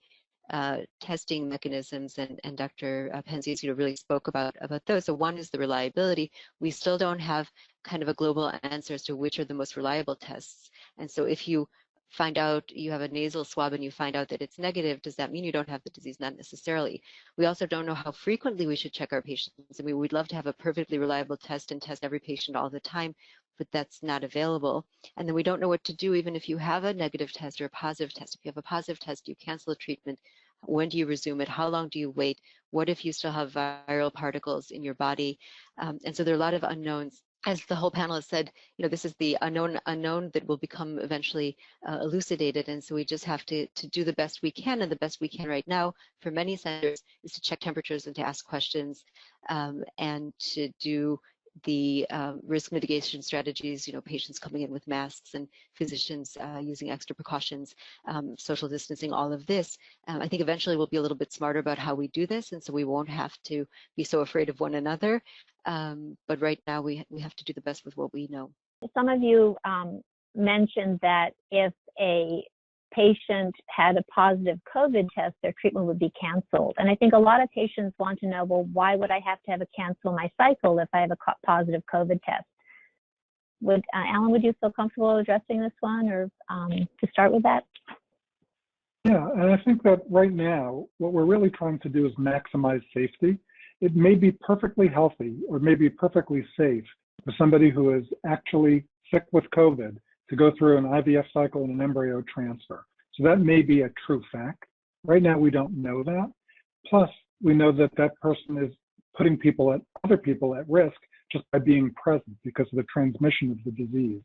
testing mechanisms, and Dr. Penzias, really spoke about those. So one is the reliability. We still don't have kind of a global answer as to which are the most reliable tests. And so if you find out you have a nasal swab and you find out that it's negative, does that mean you don't have the disease? Not necessarily. We also don't know how frequently we should check our patients. I mean, we'd love to have a perfectly reliable test and test every patient all the time, but that's not available. And then we don't know what to do even if you have a negative test or a positive test. If you have a positive test, you cancel the treatment. When do you resume it? How long do you wait? What if you still have viral particles in your body? And so there are a lot of unknowns. As the whole panelist said, this is the unknown that will become eventually elucidated. And so we just have to do the best we can. And the best we can right now for many centers is to check temperatures and to ask questions and to do the risk mitigation strategies, patients coming in with masks and physicians using extra precautions, social distancing, all of this. I think eventually we'll be a little bit smarter about how we do this, and so we won't have to be so afraid of one another. But right now we have to do the best with what we know. Some of you mentioned that if a patient had a positive COVID test, their treatment would be canceled. And I think a lot of patients want to know, well, why would I have to have a cancel my cycle if I have a positive COVID test? Alan, would you feel comfortable addressing this one, or to start with that? Yeah, and I think that right now, what we're really trying to do is maximize safety. It may be perfectly healthy or may be perfectly safe for somebody who is actually sick with COVID to go through an IVF cycle and an embryo transfer. So that may be a true fact. Right now, we don't know that. Plus, we know that that person is putting other people at risk just by being present because of the transmission of the disease.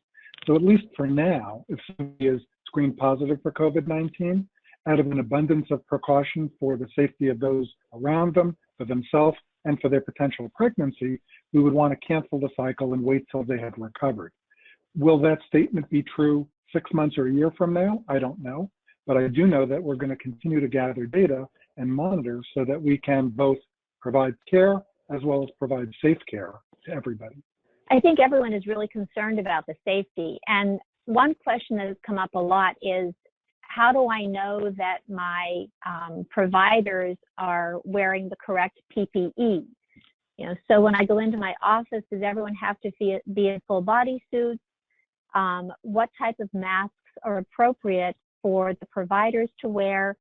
So at least for now, if somebody is screened positive for COVID-19, out of an abundance of precaution for the safety of those around them, for themselves, and for their potential pregnancy, we would want to cancel the cycle and wait till they have recovered. Will that statement be true 6 months or a year from now? I don't know, but I do know that we're going to continue to gather data and monitor so that we can both provide care as well as provide safe care to everybody. I think everyone is really concerned about the safety. And one question that has come up a lot is, how do I know that my providers are wearing the correct PPE? So when I go into my office, does everyone have to be in full body suits? What type of masks are appropriate for the providers to wear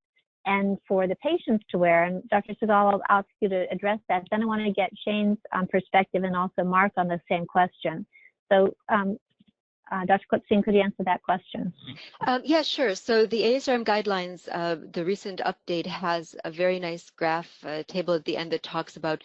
and for the patients to wear? And Dr. Sigal, I'll ask you to address that. Then I want to get Shane's perspective and also Mark on the same question. So Dr. Klipstein, could you answer that question? Yeah, sure. So the ASRM guidelines, the recent update has a very nice graph table at the end that talks about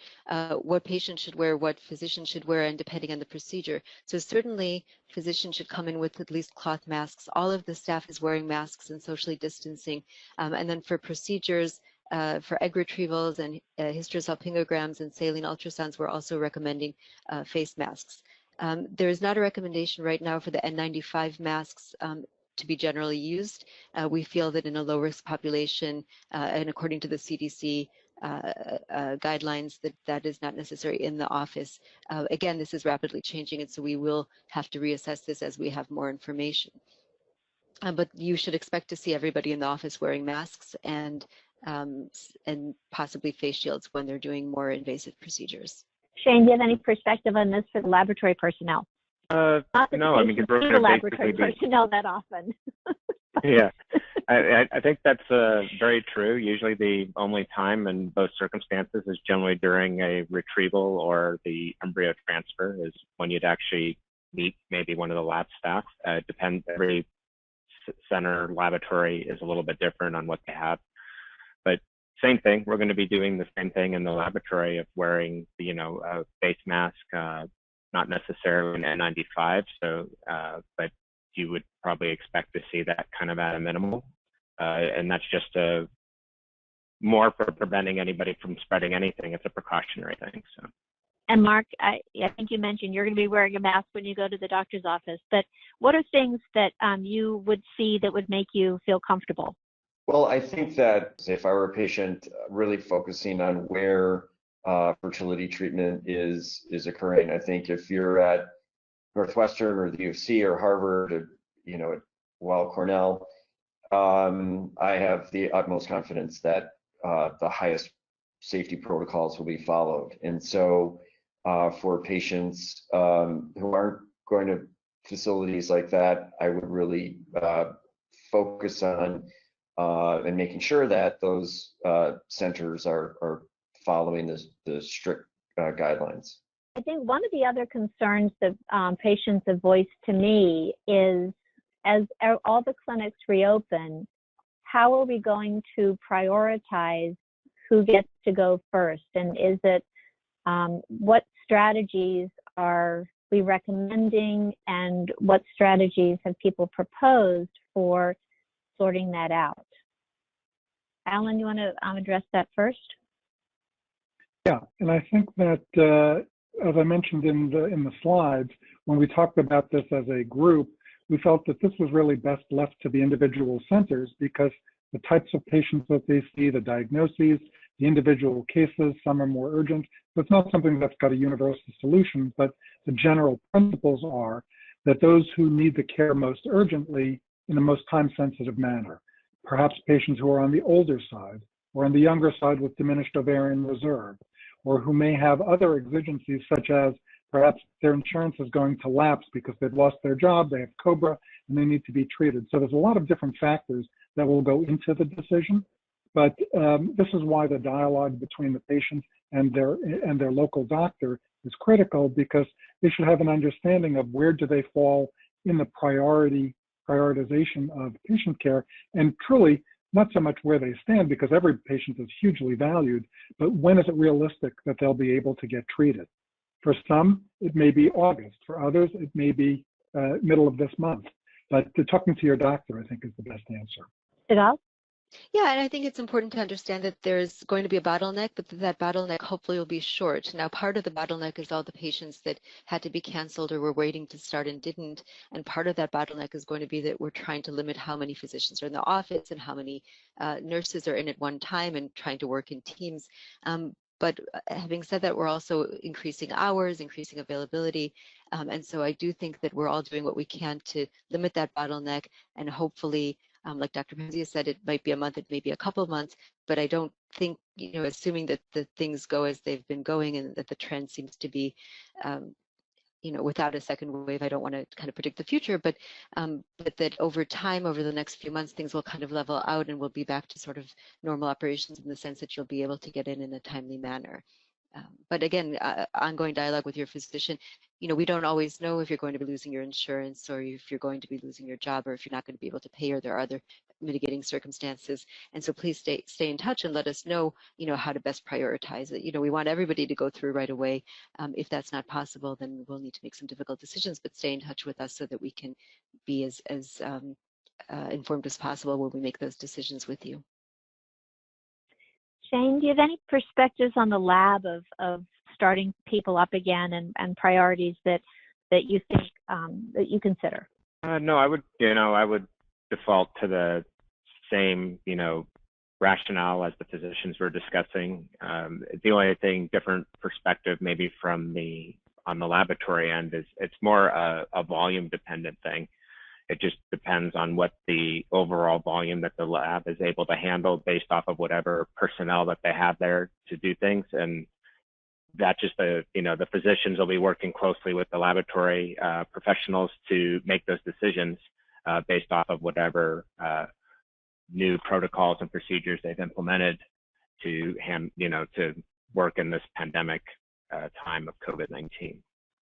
what patients should wear, what physicians should wear, and depending on the procedure. So certainly physicians should come in with at least cloth masks. All of the staff is wearing masks and socially distancing. And then for procedures, for egg retrievals and hysterosalpingograms and saline ultrasounds, we're also recommending face masks. There is not a recommendation right now for the N95 masks to be generally used. We feel that in a low-risk population, and according to the CDC guidelines, that is not necessary in the office. Again, this is rapidly changing, and so we will have to reassess this as we have more information. But you should expect to see everybody in the office wearing masks and possibly face shields when they're doing more invasive procedures. Shane, do you have any perspective on this for the laboratory personnel? No, I mean, we're going to laboratory personnel that often. Yeah, I think that's very true. Usually the only time in both circumstances is generally during a retrieval or the embryo transfer is when you'd actually meet maybe one of the lab staff. It depends, every center laboratory is a little bit different on what they have. But same thing, we're going to be doing the same thing in the laboratory of wearing, a face mask, not necessarily an N95. So, but you would probably expect to see that kind of at a minimal. And that's just more for preventing anybody from spreading anything. It's a precautionary thing. So. And Mark, I think you mentioned you're going to be wearing a mask when you go to the doctor's office, but what are things that you would see that would make you feel comfortable? Well, I think that if I were a patient, really focusing on where fertility treatment is occurring. I think if you're at Northwestern or the U of C or Harvard, or, at Weill Cornell, I have the utmost confidence that the highest safety protocols will be followed. And so for patients who aren't going to facilities like that, I would really focus on and making sure that those centers are following the strict guidelines. I think one of the other concerns that patients have voiced to me is, as all the clinics reopen, how are we going to prioritize who gets to go first? And is it, what strategies are we recommending, and what strategies have people proposed for sorting that out? Alan, you want to address that first? Yeah, and I think that, as I mentioned in the slides, when we talked about this as a group, we felt that this was really best left to the individual centers, because the types of patients that they see, the diagnoses, the individual cases, some are more urgent. So it's not something that's got a universal solution, but the general principles are that those who need the care most urgently in the most time-sensitive manner, perhaps patients who are on the older side or on the younger side with diminished ovarian reserve, or who may have other exigencies, such as perhaps their insurance is going to lapse because they've lost their job, they have COBRA, and they need to be treated. So there's a lot of different factors that will go into the decision. But this is why the dialogue between the patient and their local doctor is critical, because they should have an understanding of where do they fall in the prioritization of patient care, and truly not so much where they stand, because every patient is hugely valued, but when is it realistic that they'll be able to get treated? For some, it may be August. For others, it may be middle of this month. But talking to your doctor, I think, is the best answer. Sigal? Yeah, and I think it's important to understand that there's going to be a bottleneck, but that bottleneck hopefully will be short. Now, part of the bottleneck is all the patients that had to be canceled or were waiting to start and didn't. And part of that bottleneck is going to be that we're trying to limit how many physicians are in the office and how many nurses are in at one time, and trying to work in teams. But having said that, we're also increasing hours, increasing availability. And so I do think that we're all doing what we can to limit that bottleneck, and hopefully, like Dr. Penzias said, it might be a month, it may be a couple of months, but I don't think, assuming that the things go as they've been going and that the trend seems to be, without a second wave, I don't want to kind of predict the future, but that over time, over the next few months, things will kind of level out and we'll be back to sort of normal operations, in the sense that you'll be able to get in a timely manner. But again, ongoing dialogue with your physician. We don't always know if you're going to be losing your insurance, or if you're going to be losing your job, or if you're not going to be able to pay, or there are other mitigating circumstances. And so please stay in touch and let us know, how to best prioritize it. We want everybody to go through right away. If that's not possible, then we'll need to make some difficult decisions, but stay in touch with us so that we can be as informed as possible when we make those decisions with you. Shane, do you have any perspectives on the lab of starting people up again, and priorities that you think that you consider? No, I would default to the same, rationale as the physicians were discussing. The only thing, different perspective maybe on the laboratory end, is it's more a volume dependent thing. It just depends on what the overall volume that the lab is able to handle based off of whatever personnel that they have there to do things. And that just the physicians will be working closely with the laboratory professionals to make those decisions based off of whatever new protocols and procedures they've implemented to work in this pandemic time of COVID-19.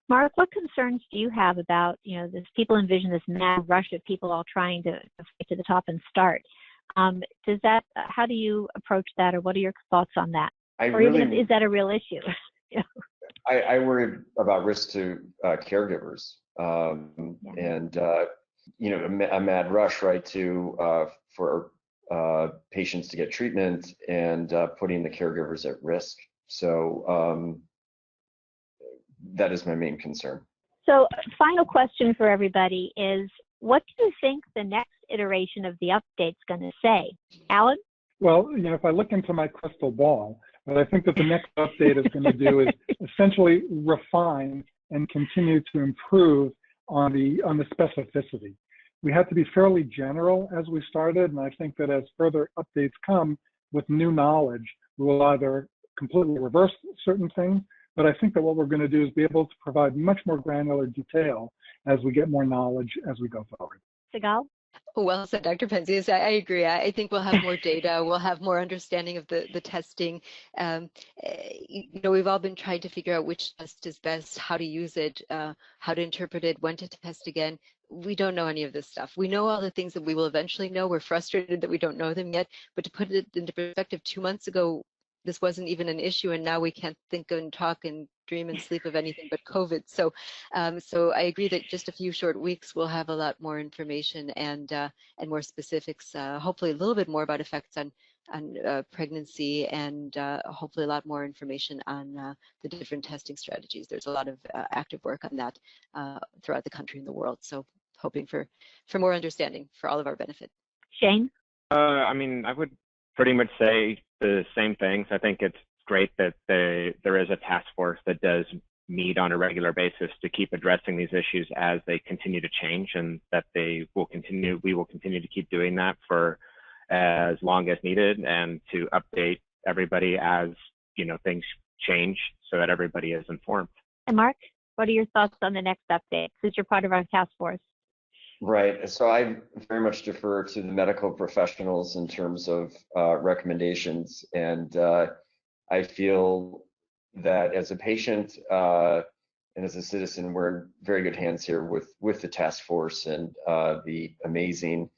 Mark, what concerns do you have about, this, people envision this mad rush of people all trying to get to the top and start. How do you approach that, or what are your thoughts on that? Is that a real issue? I worry about risk to caregivers, and a mad rush, right, for patients to get treatment, and putting the caregivers at risk. So that is my main concern. So final question for everybody is, what do you think the next iteration of the update's going to say? Alan? Well, if I look into my crystal ball, what I think that the next update is going to do is essentially refine and continue to improve on the specificity. We had to be fairly general as we started, and I think that as further updates come with new knowledge, we will either completely reverse certain things, but I think that what we're going to do is be able to provide much more granular detail as we get more knowledge as we go forward. Sigal? Well said, Dr. Penzias. I agree. I think we'll have more data. We'll have more understanding of the testing. We've all been trying to figure out which test is best, how to use it, how to interpret it, when to test again. We don't know any of this stuff. We know all the things that we will eventually know. We're frustrated that we don't know them yet. But to put it into perspective, 2 months ago, this wasn't even an issue, and now we can't think and talk and dream and sleep of anything but COVID. So I agree that just a few short weeks we'll have a lot more information and more specifics. Hopefully, a little bit more about effects on pregnancy, and hopefully a lot more information on the different testing strategies. There's a lot of active work on that throughout the country and the world. So hoping for more understanding for all of our benefit. Shane? I mean, I would pretty much say the same things. I think it's great that there is a task force that does meet on a regular basis to keep addressing these issues as they continue to change, and that we will continue to keep doing that for as long as needed, and to update everybody as things change so that everybody is informed. And Mark, what are your thoughts on the next update, since you're part of our task force? Right. So I very much defer to the medical professionals in terms of recommendations, and I feel that as a patient and as a citizen, we're in very good hands here with the task force and the amazing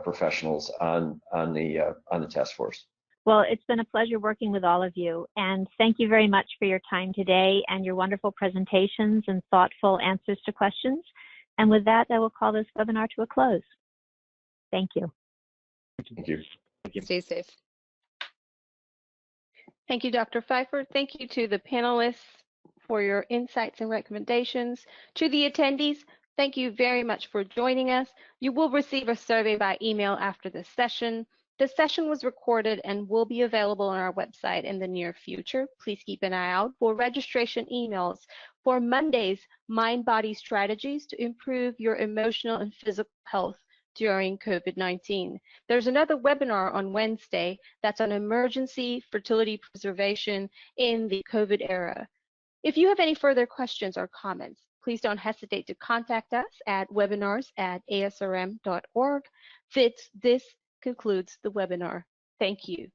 professionals on the task force. Well, it's been a pleasure working with all of you, and thank you very much for your time today and your wonderful presentations and thoughtful answers to questions. And with that, I will call this webinar to a close. Thank you. Thank you. Thank you. Stay safe. Thank you, Dr. Pfeifer. Thank you to the panelists for your insights and recommendations. To the attendees, thank you very much for joining us. You will receive a survey by email after this session. The session was recorded and will be available on our website in the near future. Please keep an eye out for registration emails for Monday's Mind-Body Strategies to improve your emotional and physical health during COVID-19. There's another webinar on Wednesday that's on emergency fertility preservation in the COVID era. If you have any further questions or comments, please don't hesitate to contact us at webinars@asrm.org. This concludes the webinar. Thank you.